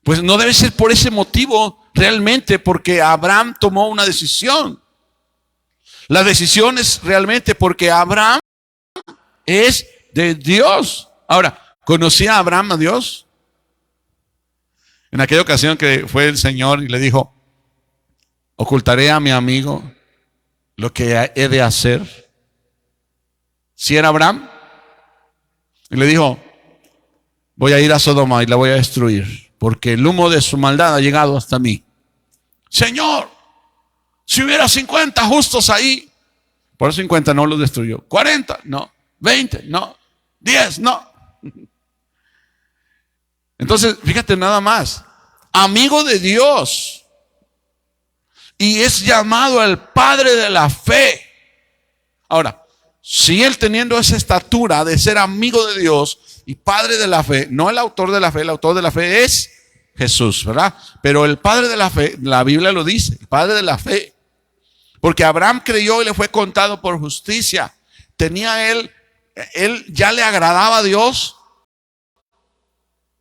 Pues no debe ser por ese motivo realmente, porque Abraham tomó una decisión. La decisión es realmente porque Abraham es de Dios. Ahora, ¿conocía Abraham a Dios? En aquella ocasión que fue el Señor y le dijo, ocultaré a mi amigo lo que he de hacer. ¿Sí era Abraham? Y le dijo, voy a ir a Sodoma y la voy a destruir, porque el humo de su maldad ha llegado hasta mí. Señor, si hubiera 50 justos ahí, por 50 no los destruyó. 40, no. 20, no. 10, no. Entonces, fíjate nada más, amigo de Dios, y es llamado el padre de la fe. Ahora, si él teniendo esa estatura de ser amigo de Dios y padre de la fe, no el autor de la fe, el autor de la fe es Jesús, ¿verdad? Pero el padre de la fe, la Biblia lo dice, el padre de la fe, porque Abraham creyó y le fue contado por justicia. Tenía él ya le agradaba a Dios,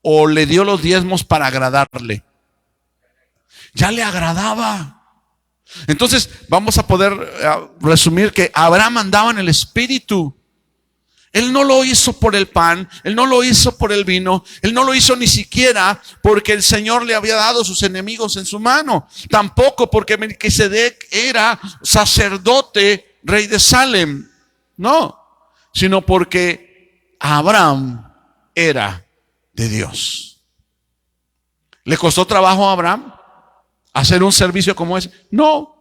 o le dio los diezmos para agradarle. Ya le agradaba. Entonces vamos a poder resumir que Abraham andaba en el Espíritu. Él no lo hizo por el pan, él no lo hizo por el vino, él no lo hizo ni siquiera porque el Señor le había dado sus enemigos en su mano. Tampoco porque Melquisedec era sacerdote, rey de Salem. No, sino porque Abraham era de Dios. ¿Le costó trabajo a Abraham hacer un servicio como ese? No.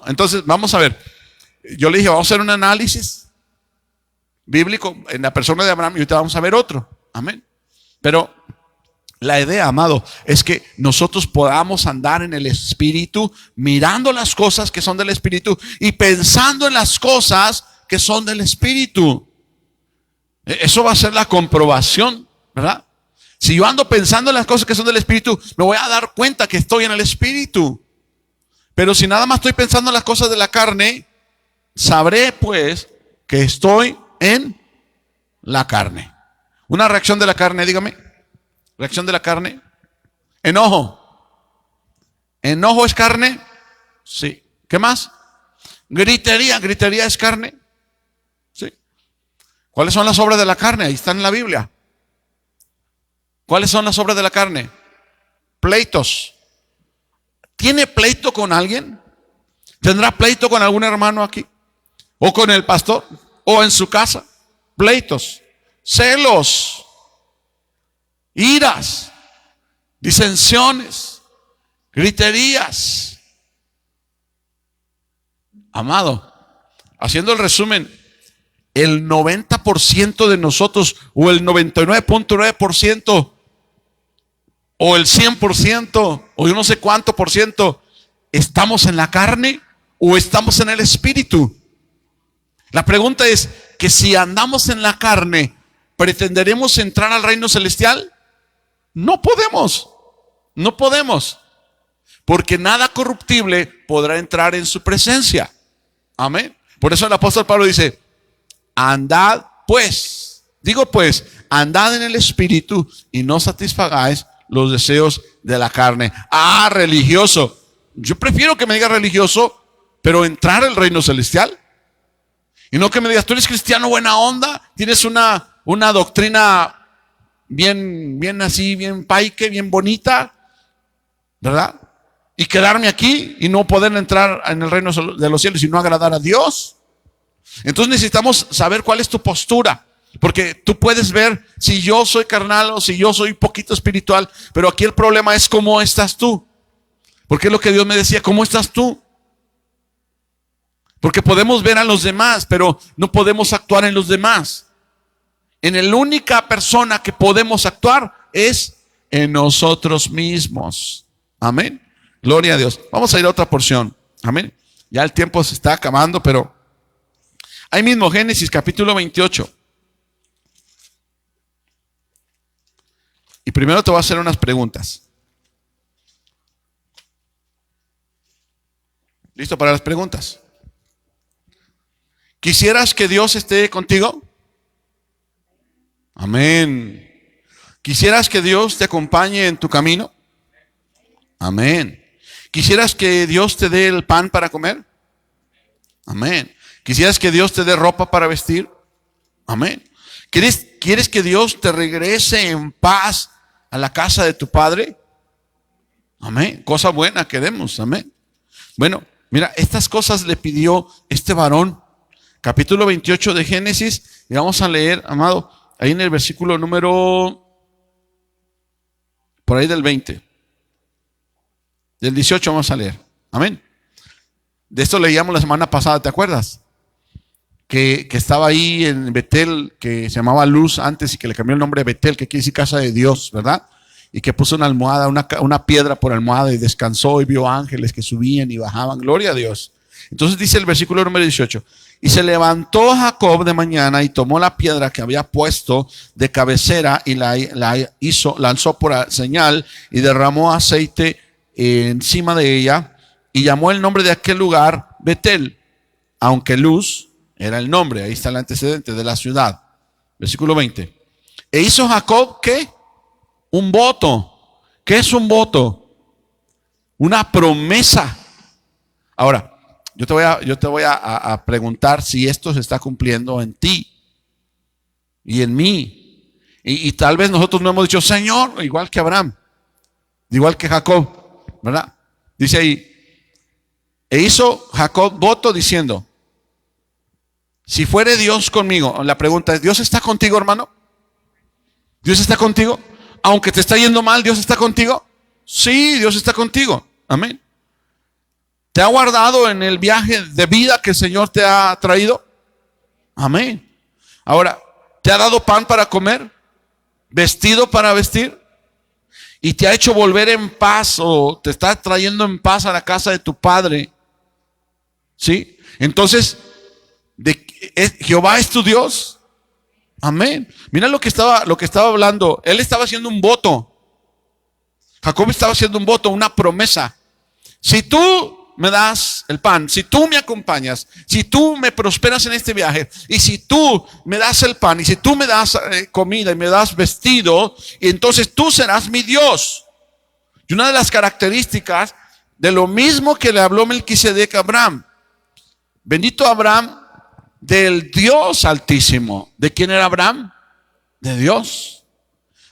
Entonces vamos a ver. Yo le dije, vamos a hacer un análisis bíblico en la persona de Abraham y ahorita vamos a ver otro. Amén. Pero la idea, amado, es que nosotros podamos andar en el Espíritu, mirando las cosas que son del Espíritu y pensando en las cosas que son del Espíritu. Eso va a ser la comprobación, ¿verdad? Si yo ando pensando en las cosas que son del Espíritu, me voy a dar cuenta que estoy en el Espíritu. Pero si nada más estoy pensando en las cosas de la carne, sabré pues que estoy en la carne. Una reacción de la carne, dígame. Reacción de la carne. Enojo. ¿Enojo es carne? Sí. ¿Qué más? Gritería. ¿Gritería es carne? Sí. ¿Cuáles son las obras de la carne? Ahí están en la Biblia. ¿Cuáles son las obras de la carne? Pleitos. ¿Tiene pleito con alguien? ¿Tendrá pleito con algún hermano aquí? ¿O con el pastor? ¿O en su casa? Pleitos, celos, iras, disensiones, griterías. Amado, haciendo el resumen, el 90% de nosotros, o el 99.9%, o el 100%, o yo no sé cuánto por ciento, ¿estamos en la carne o estamos en el Espíritu? La pregunta es que si andamos en la carne, ¿pretenderemos entrar al reino celestial? No podemos. No podemos. Porque nada corruptible podrá entrar en su presencia. Amén. Por eso el apóstol Pablo dice, andad pues, andad en el Espíritu y no satisfagáis los deseos de la carne. Ah, religioso. Yo prefiero que me diga religioso, pero entrar al reino celestial. Y no que me digas, tú eres cristiano buena onda, tienes una doctrina bien así, bien paique, bien bonita, ¿verdad? Y quedarme aquí y no poder entrar en el reino de los cielos y no agradar a Dios. Entonces necesitamos saber cuál es tu postura. Porque tú puedes ver si yo soy carnal o si yo soy poquito espiritual. Pero aquí el problema es cómo estás tú. Porque es lo que Dios me decía, ¿cómo estás tú? Porque podemos ver a los demás, pero no podemos actuar en los demás. En la única persona que podemos actuar es en nosotros mismos. Amén. Gloria a Dios. Vamos a ir a otra porción. Amén. Ya el tiempo se está acabando, pero ahí mismo, Génesis capítulo 28. Y primero te voy a hacer unas preguntas. ¿Listo para las preguntas? ¿Quisieras que Dios esté contigo? Amén. ¿Quisieras que Dios te acompañe en tu camino? Amén. ¿Quisieras que Dios te dé el pan para comer? Amén. ¿Quisieras que Dios te dé ropa para vestir? Amén. ¿Quieres que Dios te regrese en paz a la casa de tu padre? Amén. Cosa buena queremos. Amén. Bueno, mira, estas cosas le pidió este varón. Capítulo 28 de Génesis. Y vamos a leer, amado, ahí en el versículo número, por ahí del 20. Del 18 vamos a leer. Amén. De esto leíamos la semana pasada, ¿te acuerdas? Que estaba ahí en Betel, que se llamaba Luz antes y que le cambió el nombre a Betel, que quiere decir casa de Dios, ¿verdad? Y que puso una almohada, una piedra por almohada y descansó y vio ángeles que subían y bajaban. Gloria a Dios. Entonces dice el versículo número 18. Y se levantó Jacob de mañana y tomó la piedra que había puesto de cabecera y la lanzó por señal y derramó aceite encima de ella y llamó el nombre de aquel lugar Betel, aunque Luz era el nombre. Ahí está el antecedente de la ciudad. Versículo 20. E hizo Jacob, ¿qué? Un voto. ¿Qué es un voto? Una promesa. Ahora, yo te voy a preguntar si esto se está cumpliendo en ti y en mí. Y tal vez nosotros no hemos dicho, Señor, igual que Abraham, igual que Jacob, ¿verdad? Dice ahí, e hizo Jacob voto diciendo, si fuere Dios conmigo. La pregunta es, ¿Dios está contigo, hermano? ¿Dios está contigo? Aunque te está yendo mal, ¿Dios está contigo? Sí, Dios está contigo. Amén. ¿Te ha guardado en el viaje de vida que el Señor te ha traído? Amén. Ahora, ¿te ha dado pan para comer? ¿Vestido para vestir? ¿Y te ha hecho volver en paz o te está trayendo en paz a la casa de tu padre? ¿Sí? Entonces, Jehová es tu Dios. Amén. Mira lo que estaba hablando. Él estaba haciendo un voto. Jacob estaba haciendo un voto, una promesa. Si tú me das el pan, si tú me acompañas, si tú me prosperas en este viaje, y si tú me das el pan, y si tú me das comida y me das vestido, y entonces tú serás mi Dios. Y una de las características de lo mismo que le habló Melquisedec a Abraham. Bendito Abraham del Dios Altísimo. ¿De quién era Abraham? De Dios.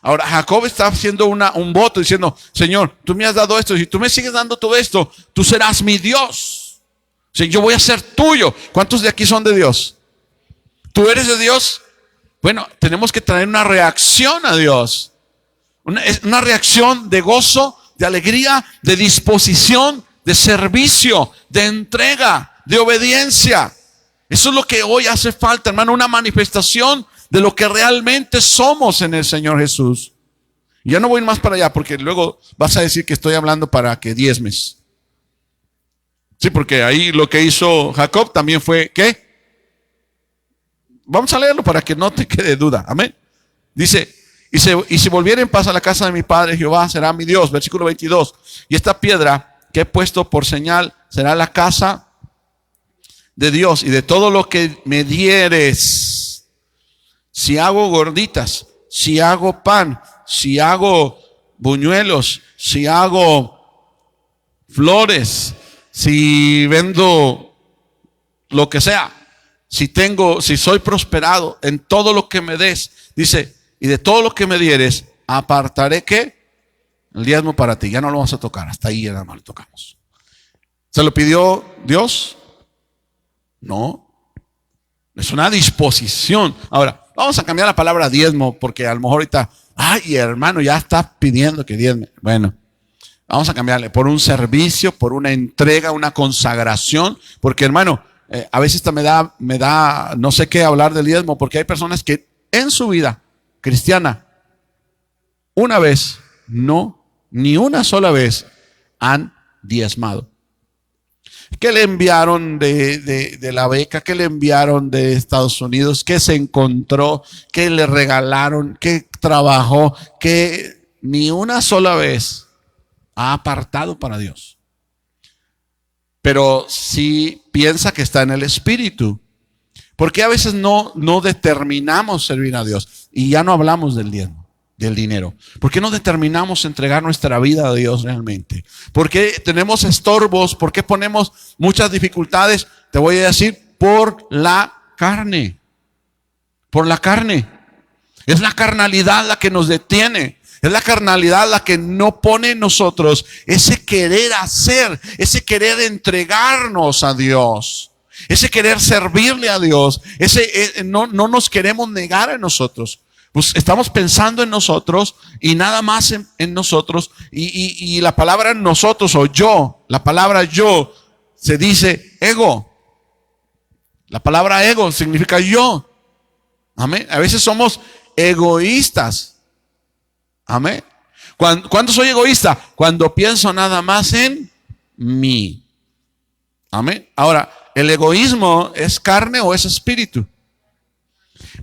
Ahora Jacob está haciendo un voto diciendo, Señor, tú me has dado esto, si tú me sigues dando todo esto, tú serás mi Dios. O sea, yo voy a ser tuyo. ¿Cuántos de aquí son de Dios? ¿Tú eres de Dios? Bueno, tenemos que traer una reacción a Dios. Una reacción de gozo, de alegría, de disposición, de servicio, de entrega, de obediencia. Eso es lo que hoy hace falta, hermano, una manifestación de lo que realmente somos en el Señor Jesús. Y ya no voy más para allá porque luego vas a decir que estoy hablando para que diezmes. Sí, porque ahí lo que hizo Jacob también fue, ¿qué? Vamos a leerlo para que no te quede duda. Amén. Dice, y si volviera en paz a la casa de mi padre, Jehová será mi Dios. Versículo 22. Y esta piedra que he puesto por señal será la casa de Dios. Y de todo lo que me dieres, si hago gorditas, si hago pan, si hago buñuelos, si hago flores, si vendo lo que sea, si soy prosperado en todo lo que me des, dice, y de todo lo que me dieres, apartaré ¿qué? El diezmo para ti. Ya no lo vamos a tocar, hasta ahí ya nada más lo tocamos. ¿Se lo pidió Dios? No. Es una disposición. Ahora, vamos a cambiar la palabra diezmo, porque a lo mejor ahorita, ay, hermano, ya está pidiendo que diezme. Bueno, vamos a cambiarle por un servicio, por una entrega, una consagración, porque hermano, a veces me da no sé qué hablar del diezmo, porque hay personas que en su vida cristiana, una vez, no, ni una sola vez han diezmado. ¿Qué le enviaron de la beca? ¿Qué le enviaron de Estados Unidos? ¿Qué se encontró? ¿Qué le regalaron? ¿Qué trabajó? ¿Qué ni una sola vez ha apartado para Dios? Pero sí piensa que está en el Espíritu. Porque a veces no determinamos servir a Dios. Y ya no hablamos del diezmo, del dinero. ¿Por qué no determinamos entregar nuestra vida a Dios realmente? ¿Por qué tenemos estorbos? ¿Por qué ponemos muchas dificultades? Te voy a decir, por la carne. Por la carne. Es la carnalidad la que nos detiene. Es la carnalidad la que no pone en nosotros ese querer hacer, ese querer entregarnos a Dios. Ese querer servirle a Dios, no nos queremos negar a nosotros. Pues estamos pensando en nosotros y nada más en nosotros. Y la palabra nosotros o yo, la palabra yo, se dice ego. La palabra ego significa yo. Amén. A veces somos egoístas. Amén. ¿Cuándo soy egoísta? Cuando pienso nada más en mí. Amén. Ahora, ¿el egoísmo es carne o es espíritu?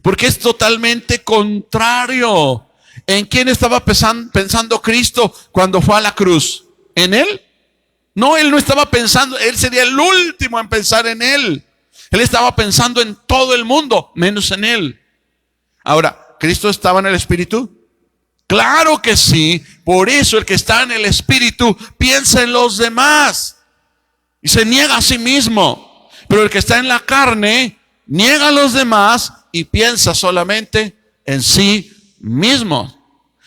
Porque es totalmente contrario. ¿En quién estaba pensando Cristo cuando fue a la cruz? ¿En Él? No, Él no estaba pensando, Él sería el último en pensar en Él. Él estaba pensando en todo el mundo, menos en Él. Ahora, ¿Cristo estaba en el Espíritu? Claro que sí. Por eso el que está en el Espíritu piensa en los demás y se niega a sí mismo. Pero el que está en la carne niega a los demás y piensa solamente en sí mismo.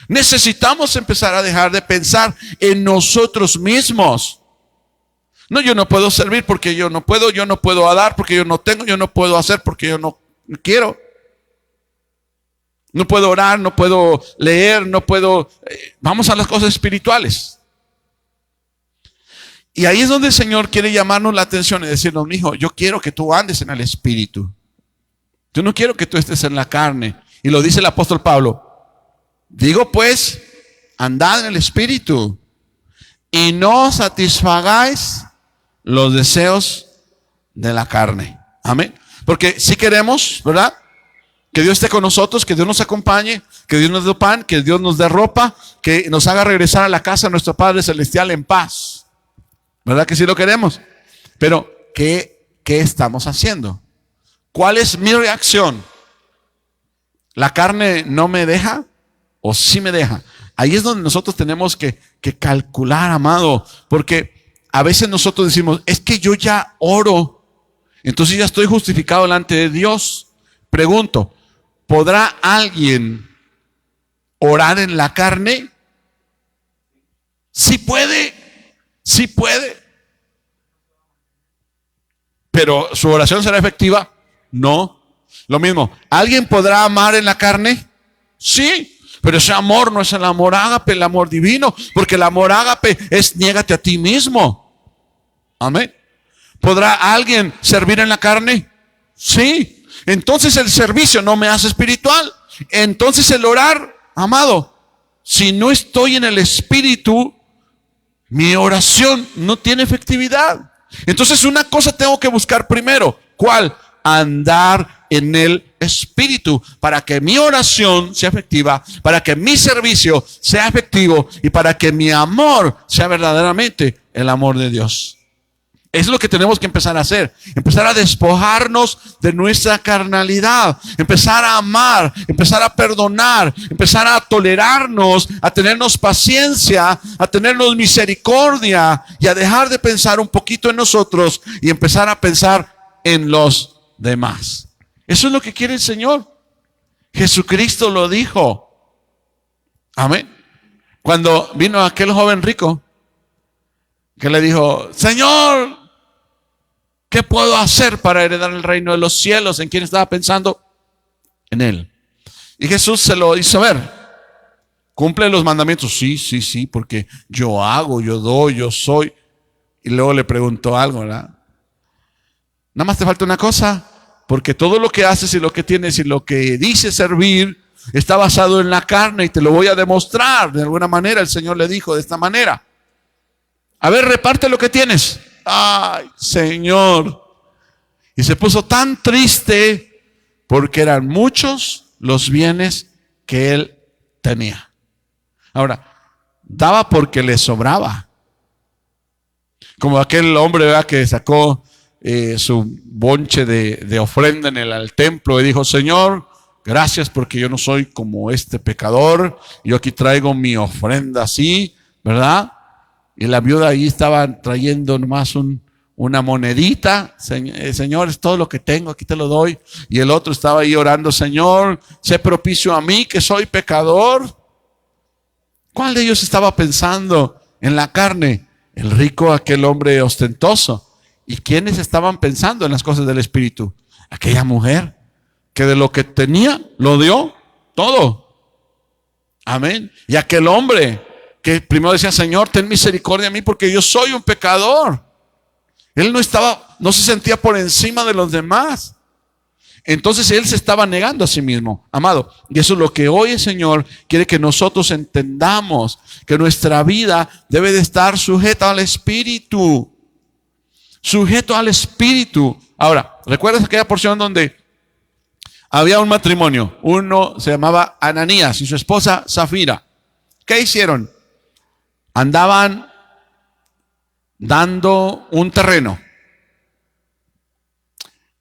Necesitamos empezar a dejar de pensar en nosotros mismos. No, yo no puedo servir porque yo no puedo dar porque yo no tengo, yo no puedo hacer porque yo no quiero. No puedo orar, no puedo leer, no puedo... Vamos a las cosas espirituales. Y ahí es donde el Señor quiere llamarnos la atención y decirnos, mijo, yo quiero que tú andes en el Espíritu. Yo no quiero que tú estés en la carne. Y lo dice el apóstol Pablo. Digo pues, andad en el Espíritu y no satisfagáis los deseos de la carne. Amén. Porque si queremos, ¿verdad? Que Dios esté con nosotros, que Dios nos acompañe, que Dios nos dé pan, que Dios nos dé ropa, que nos haga regresar a la casa de nuestro Padre Celestial en paz. ¿Verdad que sí lo queremos? Pero, ¿qué estamos haciendo? ¿Cuál es mi reacción? ¿La carne no me deja o sí me deja? Ahí es donde nosotros tenemos que calcular, amado, porque a veces nosotros decimos, es que yo ya oro, entonces ya estoy justificado delante de Dios. Pregunto, ¿podrá alguien orar en la carne? Sí puede. Sí puede. Pero ¿su oración será efectiva? No. Lo mismo, ¿alguien podrá amar en la carne? Sí. Pero ese amor no es el amor ágape, el amor divino. Porque el amor ágape es niégate a ti mismo. Amén. ¿Podrá alguien servir en la carne? Sí. Entonces el servicio no me hace espiritual. Entonces el orar, amado, si no estoy en el Espíritu, mi oración no tiene efectividad. Entonces una cosa tengo que buscar primero. ¿Cuál? Andar en el espíritu para que mi oración sea efectiva, para que mi servicio sea efectivo y para que mi amor sea verdaderamente el amor de Dios. Es lo que tenemos que empezar a hacer, empezar a despojarnos de nuestra carnalidad, empezar a amar, empezar a perdonar, empezar a tolerarnos, a tenernos paciencia, a tenernos misericordia y a dejar de pensar un poquito en nosotros y empezar a pensar en los demás. Eso es lo que quiere el Señor. Jesucristo lo dijo. Amén. Cuando vino aquel joven rico que le dijo: Señor, ¿qué puedo hacer para heredar el reino de los cielos? ¿En quién estaba pensando? En él. Y Jesús se lo hizo ver. ¿Cumple los mandamientos? Sí, porque yo hago, yo doy, yo soy. Y luego le preguntó algo, ¿verdad? Nada más te falta una cosa, porque todo lo que haces y lo que tienes y lo que dices servir está basado en la carne y te lo voy a demostrar. De alguna manera el Señor le dijo de esta manera: a ver, reparte lo que tienes. Ay, Señor. Y se puso tan triste porque eran muchos los bienes que él tenía. Ahora, daba porque le sobraba. Como aquel hombre, ¿verdad?, que sacó su bonche de ofrenda al templo y dijo: Señor, gracias porque yo no soy como este pecador. Yo aquí traigo mi ofrenda así, ¿verdad? Y la viuda ahí estaba trayendo nomás una monedita. Señor, es todo lo que tengo, aquí te lo doy. Y el otro estaba ahí orando: Señor, sé propicio a mí que soy pecador. ¿Cuál de ellos estaba pensando en la carne? El rico, aquel hombre ostentoso. ¿Y quiénes estaban pensando en las cosas del Espíritu? Aquella mujer que de lo que tenía lo dio todo. Amén. Y aquel hombre que primero decía: Señor, ten misericordia de mí porque yo soy un pecador. Él no se sentía por encima de los demás. Entonces él se estaba negando a sí mismo, amado. Y eso es lo que hoy el Señor quiere que nosotros entendamos, que nuestra vida debe de estar sujeta al Espíritu. Sujeto al Espíritu. Ahora, ¿recuerdas aquella porción donde había un matrimonio? Uno se llamaba Ananías y su esposa Zafira. ¿Qué hicieron? Andaban dando un terreno.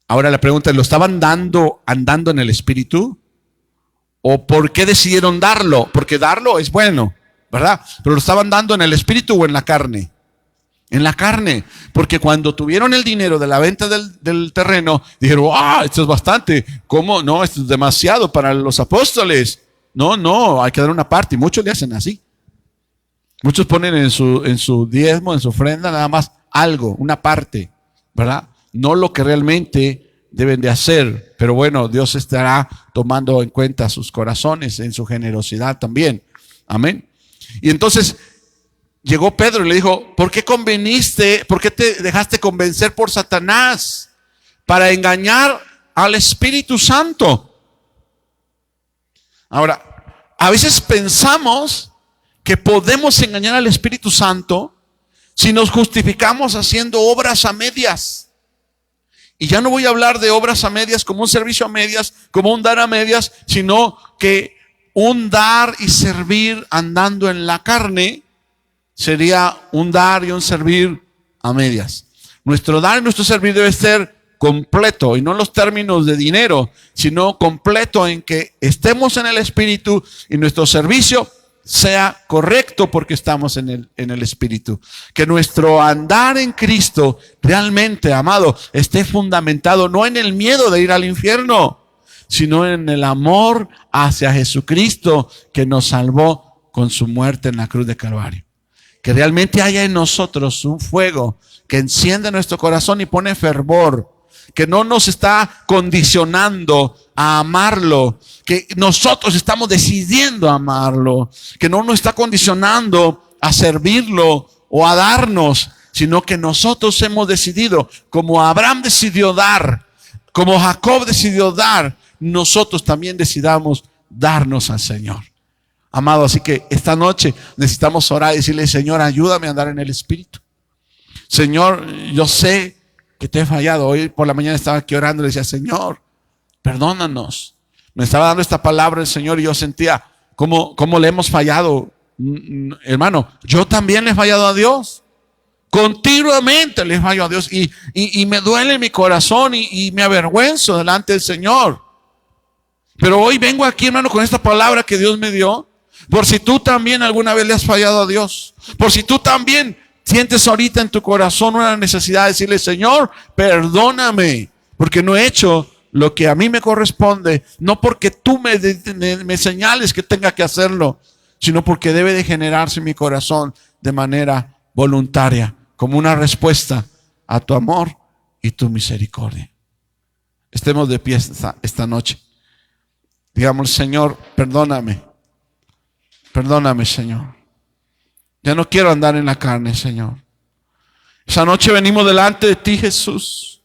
Ahora la pregunta es: ¿lo estaban dando andando en el Espíritu? ¿O por qué decidieron darlo? Porque darlo es bueno, ¿verdad? Pero ¿lo estaban dando en el Espíritu o en la carne? En la carne. Porque cuando tuvieron el dinero de la venta del terreno, dijeron: esto es bastante. ¿Cómo? No, esto es demasiado para los apóstoles. No, hay que dar una parte. Y muchos le hacen así. Muchos ponen en su diezmo, en su ofrenda, nada más algo, una parte, ¿verdad? No lo que realmente deben de hacer. Pero bueno, Dios estará tomando en cuenta sus corazones, en su generosidad también. Amén. Y entonces llegó Pedro y le dijo: ¿por qué conveniste? ¿Por qué te dejaste convencer por Satanás para engañar al Espíritu Santo? Ahora, a veces pensamos que podemos engañar al Espíritu Santo si nos justificamos haciendo obras a medias. Y ya no voy a hablar de obras a medias como un servicio a medias, como un dar a medias, sino que un dar y servir andando en la carne sería un dar y un servir a medias. Nuestro dar y nuestro servir debe ser completo, y no en los términos de dinero, sino completo en que estemos en el Espíritu y nuestro servicio sea correcto porque estamos en el Espíritu. Que nuestro andar en Cristo realmente, amado, esté fundamentado no en el miedo de ir al infierno, sino en el amor hacia Jesucristo que nos salvó con su muerte en la cruz de Calvario. Que realmente haya en nosotros un fuego que enciende nuestro corazón y pone fervor, que no nos está condicionando a amarlo, que nosotros estamos decidiendo amarlo, que no nos está condicionando a servirlo o a darnos, sino que nosotros hemos decidido, como Abraham decidió dar, como Jacob decidió dar, nosotros también decidamos darnos al Señor. Amado, así que esta noche necesitamos orar y decirle: Señor, ayúdame a andar en el Espíritu. Señor, yo sé que te he fallado. Hoy por la mañana estaba aquí orando y le decía: Señor, Perdónanos. Me estaba dando esta palabra el Señor y yo sentía cómo le hemos fallado. Hermano, yo también le he fallado a Dios. Continuamente le fallo a Dios y me duele mi corazón y me avergüenzo delante del Señor. Pero hoy vengo aquí, hermano, con esta palabra que Dios me dio, por si tú también alguna vez le has fallado a Dios, por si tú también sientes ahorita en tu corazón una necesidad de decirle: Señor, perdóname, porque no he hecho lo que a mí me corresponde, no porque tú me señales que tenga que hacerlo, sino porque debe de generarse en mi corazón de manera voluntaria, como una respuesta a tu amor y tu misericordia. Estemos de pie esta noche. Digamos: Señor, perdóname. Perdóname, Señor. Ya no quiero andar en la carne, Señor. Esa noche venimos delante de ti, Jesús.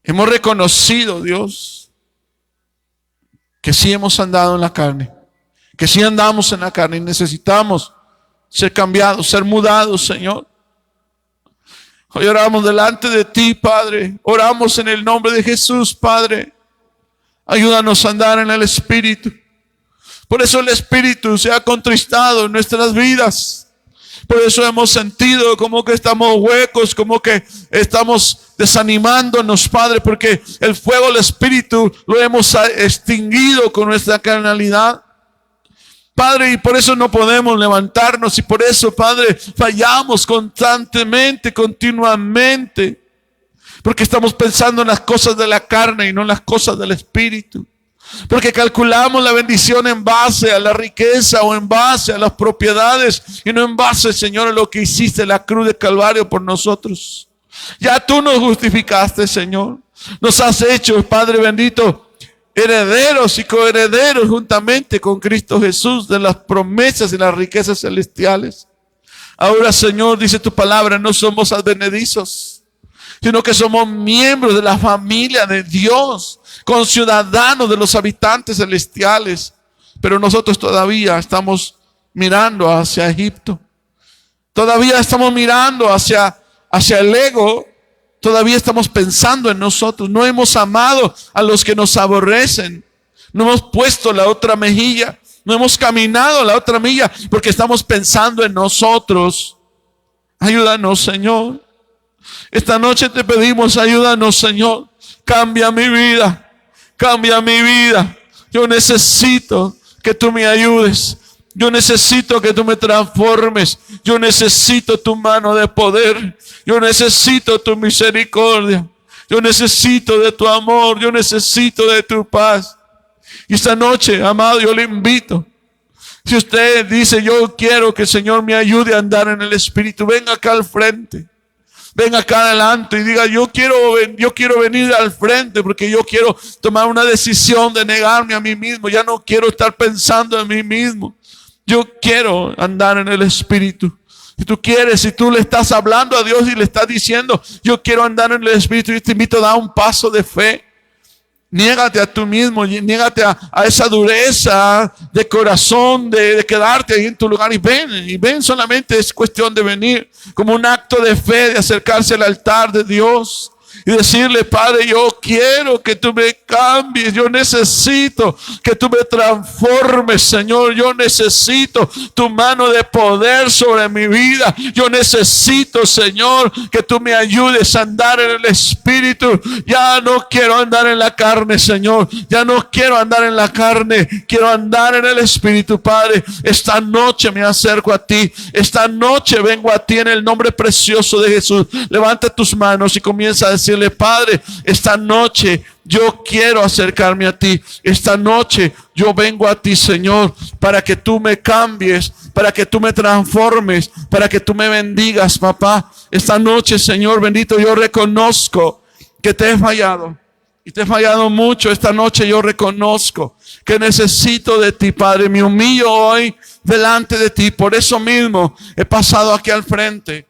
Hemos reconocido, Dios, que sí hemos andado en la carne, que sí andamos en la carne y necesitamos ser cambiados, ser mudados, Señor. Hoy oramos delante de ti, Padre. Oramos en el nombre de Jesús, Padre. Ayúdanos a andar en el Espíritu. Por eso el Espíritu se ha contristado en nuestras vidas. Por eso hemos sentido como que estamos huecos, como que estamos desanimándonos, Padre, porque el fuego del Espíritu lo hemos extinguido con nuestra carnalidad, Padre, y por eso no podemos levantarnos, y por eso, Padre, fallamos constantemente, continuamente, porque estamos pensando en las cosas de la carne y no en las cosas del Espíritu. Porque calculamos la bendición en base a la riqueza o en base a las propiedades y no en base, Señor, a lo que hiciste en la cruz de Calvario por nosotros. Ya tú nos justificaste, Señor. Nos has hecho, Padre bendito, herederos y coherederos juntamente con Cristo Jesús de las promesas y las riquezas celestiales. Ahora, Señor, dice tu palabra, no somos advenedizos, sino que somos miembros de la familia de Dios, conciudadanos de los habitantes celestiales. Pero nosotros todavía estamos mirando hacia Egipto. Todavía estamos mirando hacia el ego. Todavía estamos pensando en nosotros. No hemos amado a los que nos aborrecen. No hemos puesto la otra mejilla. No hemos caminado la otra milla porque estamos pensando en nosotros. Ayúdanos, Señor. Esta noche te pedimos: ayúdanos, Señor. Cambia mi vida. Cambia mi vida. Yo necesito que tú me ayudes. Yo necesito que tú me transformes. Yo necesito tu mano de poder. Yo necesito tu misericordia. Yo necesito de tu amor. Yo necesito de tu paz. Y esta noche, amado, yo le invito. Si usted dice: yo quiero que el Señor me ayude a andar en el Espíritu, venga acá al frente. Venga acá adelante y diga: yo quiero venir al frente porque yo quiero tomar una decisión de negarme a mí mismo. Ya no quiero estar pensando en mí mismo. Yo quiero andar en el Espíritu. Si tú quieres, si tú le estás hablando a Dios y le estás diciendo: yo quiero andar en el Espíritu, yo te invito a dar un paso de fe. Niégate a tú mismo, niégate a esa dureza de corazón de quedarte ahí en tu lugar y ven, solamente es cuestión de venir como un acto de fe, de acercarse al altar de Dios y decirle: Padre, yo quiero que tú me cambies, yo necesito que tú me transformes, Señor, yo necesito tu mano de poder sobre mi vida, yo necesito, Señor, que tú me ayudes a andar en el Espíritu. Ya no quiero andar en la carne, Señor, ya no quiero andar en la carne, quiero andar en el Espíritu, Padre. Esta noche me acerco a ti, esta noche vengo a ti en el nombre precioso de Jesús. Levanta tus manos y comienza a decirle: Padre, esta noche yo quiero acercarme a ti. Esta noche yo vengo a ti, Señor, para que tú me cambies, para que tú me transformes, para que tú me bendigas, papá. Esta noche, Señor bendito, yo reconozco que te he fallado. Y te he fallado mucho. Esta noche yo reconozco que necesito de ti, Padre. Me humillo hoy delante de ti. Por eso mismo he pasado aquí al frente.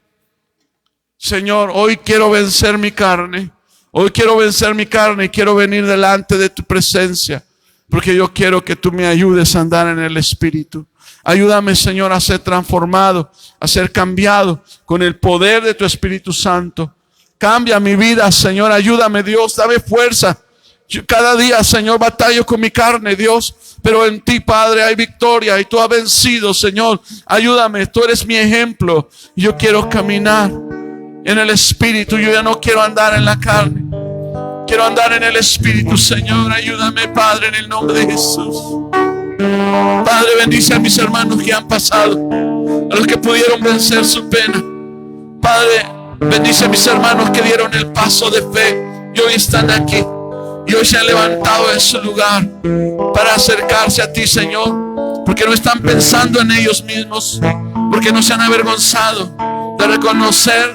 Señor, hoy quiero vencer mi carne. Hoy quiero vencer mi carne y quiero venir delante de tu presencia. Porque yo quiero que tú me ayudes a andar en el Espíritu. Ayúdame, Señor, a ser transformado, a ser cambiado con el poder de tu Espíritu Santo. Cambia mi vida, Señor. Ayúdame, Dios. Dame fuerza. Yo cada día, Señor, batallo con mi carne, Dios. Pero en ti, Padre, hay victoria y tú has vencido, Señor. Ayúdame. Tú eres mi ejemplo. Yo quiero caminar en el Espíritu. Yo ya no quiero andar en la carne. Quiero andar en el Espíritu, Señor. Ayúdame, Padre, en el nombre de Jesús. Padre, bendice a mis hermanos que han pasado, a los que pudieron vencer su pena. Padre, bendice a mis hermanos que dieron el paso de fe y hoy están aquí. Y hoy se han levantado en su lugar para acercarse a ti, Señor. Porque no están pensando en ellos mismos. Porque no se han avergonzado de reconocer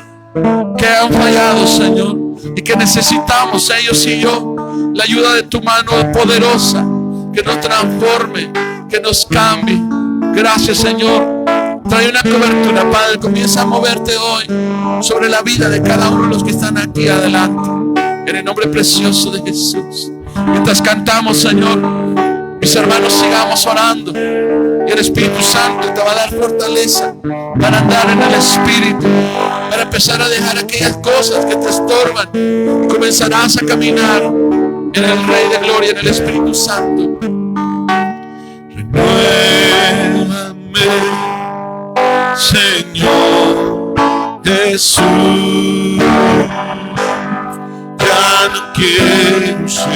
que han fallado, Señor. Y que necesitamos, ellos y yo, la ayuda de tu mano poderosa. Que nos transforme, que nos cambie. Gracias, Señor. Trae una cobertura, Padre. Comienza a moverte hoy sobre la vida de cada uno de los que están aquí adelante. En el nombre precioso de Jesús. Mientras cantamos, Señor, mis hermanos, sigamos orando. Y el Espíritu Santo te va a dar fortaleza para andar en el Espíritu, para empezar a dejar aquellas cosas que te estorban. Y comenzarás a caminar en el Rey de Gloria, en el Espíritu Santo. Renuévame, Señor Jesús. Ya no quiero ser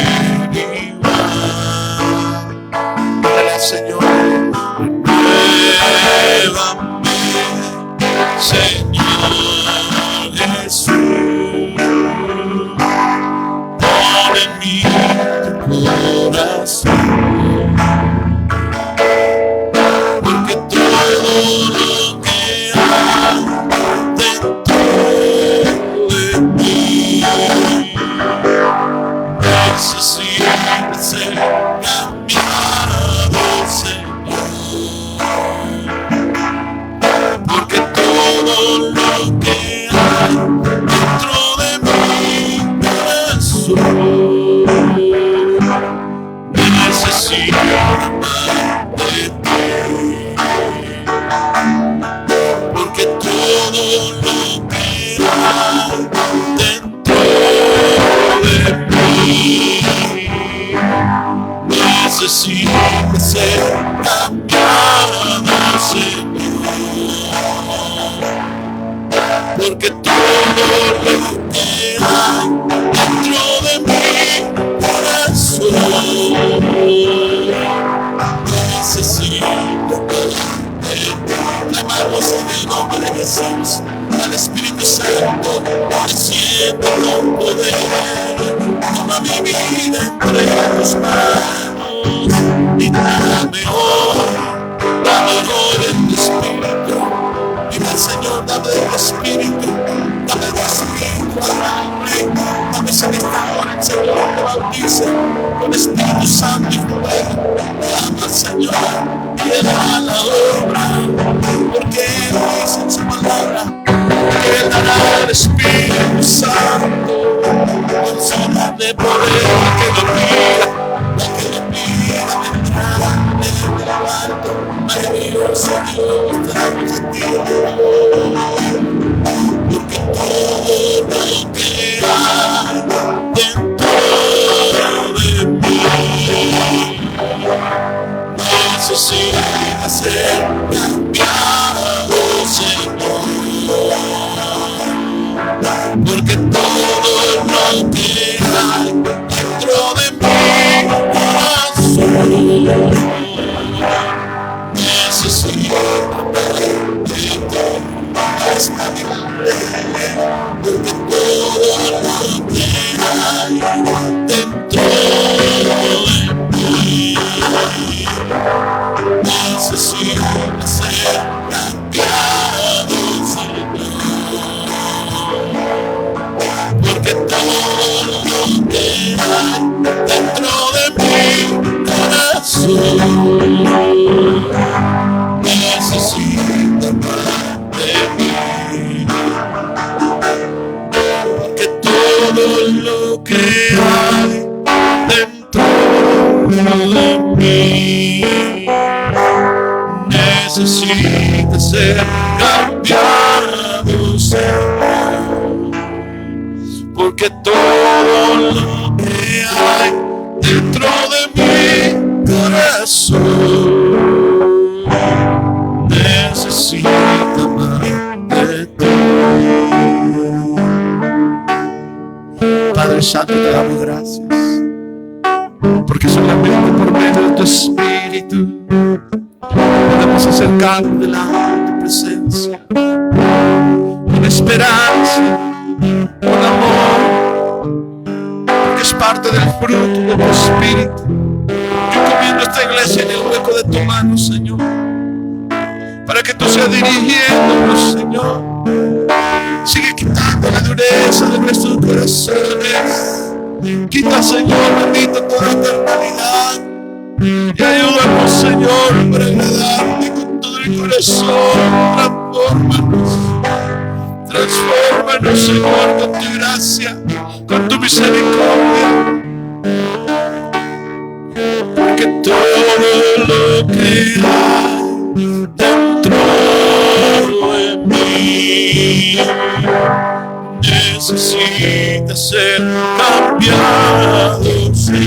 igual. Dale, Señor. Renuévame, Señor Jesús. Pon en mí tu corazón. Porque todo lo que hay dentro de mí necesita ser cambiado, Señor. Porque todo lo que hay dentro de mi corazón necesita más de ti. Porque todo lo que hay dentro de mí necesita ser cambiado, Señor. Porque todo lo que hay dentro de mi corazón necesita clamamos en el nombre de Jesús al Espíritu Santo, desciende con poder. Toma mi vida entre tus manos y dame hoy en tu Espíritu. Dime al Señor, dame del Espíritu, dame del Espíritu, dame esa esta hora el Señor te bautice con Espíritu Santo y poder. Dame al Señor y Él hará la obra, porque Él dice en su palabra que Él dará el Espíritu Santo con su de poder. Que lo pida vendrá desde lo alto. Maravilloso Dios, te damos a ti, porque todo lo que hay dentro de mí necesita ser cambiado, Señor. Porque todo lo que hay dentro de mi corazón necesita de ti. Porque todo lo que hay dentro de mí necesita ser cambiado, Señor. Porque todo lo que hay dentro de mi corazón necesita de mí. Porque todo lo que hay dentro de mí necesita ser cambiado, Señor. porque todo lo que hay dentro de mi corazón necesita más de ti. Padre Santo, te damos gracias, porque solamente por medio de tu Espíritu podemos acercarnos delante de tu presencia, con esperanza, con amor, porque es parte del fruto de tu Espíritu. Yo encomiendo esta iglesia en el hueco de tu mano, Señor, para que tú seas dirigiéndonos, Señor. Sigue quitando la dureza de nuestros corazones. Quita, Señor bendito, toda carnalidad, y ayúdanos, Señor, para agradarte con todo el corazón. Transfórmanos, Señor, con tu gracia, con tu misericordia, porque todo lo que hay dentro de mí necesita ser cambiado, Señor,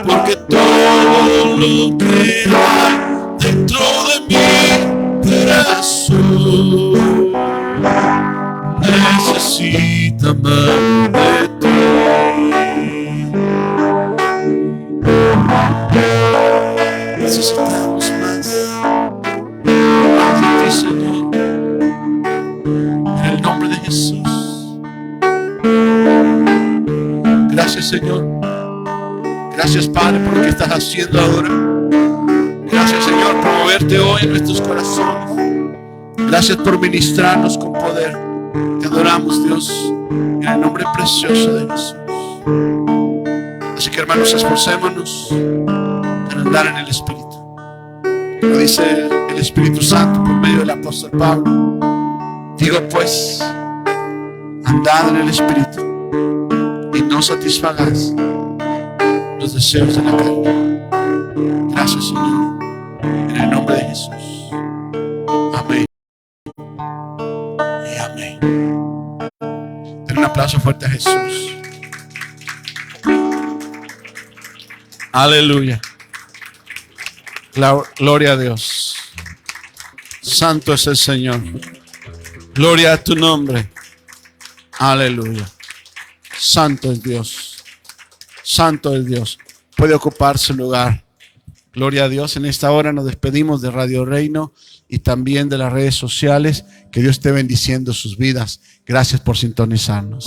porque todo lo que hay dentro de mi corazón necesita más de ti. Necesitamos más de ti, Señor, en el nombre de Jesús. Gracias, Señor. Gracias, Padre, por lo que estás haciendo ahora. Gracias, Señor, por moverte hoy en nuestros corazones. Gracias por ministrarnos con poder. Te adoramos, Dios, en el nombre precioso de Jesús. Así que, hermanos, esforcémonos en andar en el Espíritu. Lo dice el Espíritu Santo por medio del apóstol Pablo. Digo pues, andad en el Espíritu y no satisfagáis los deseos de la carne. Gracias, Señor, en el nombre de Jesús. Amén y amén. Den un aplauso fuerte a Jesús. Aleluya. Gloria a Dios. Santo es el Señor. Gloria a tu nombre. Aleluya. Santo es Dios. Santo es Dios. Puede ocupar su lugar. Gloria a Dios. En esta hora nos despedimos de Radio Reino y también de las redes sociales. Que Dios esté bendiciendo sus vidas. Gracias por sintonizarnos.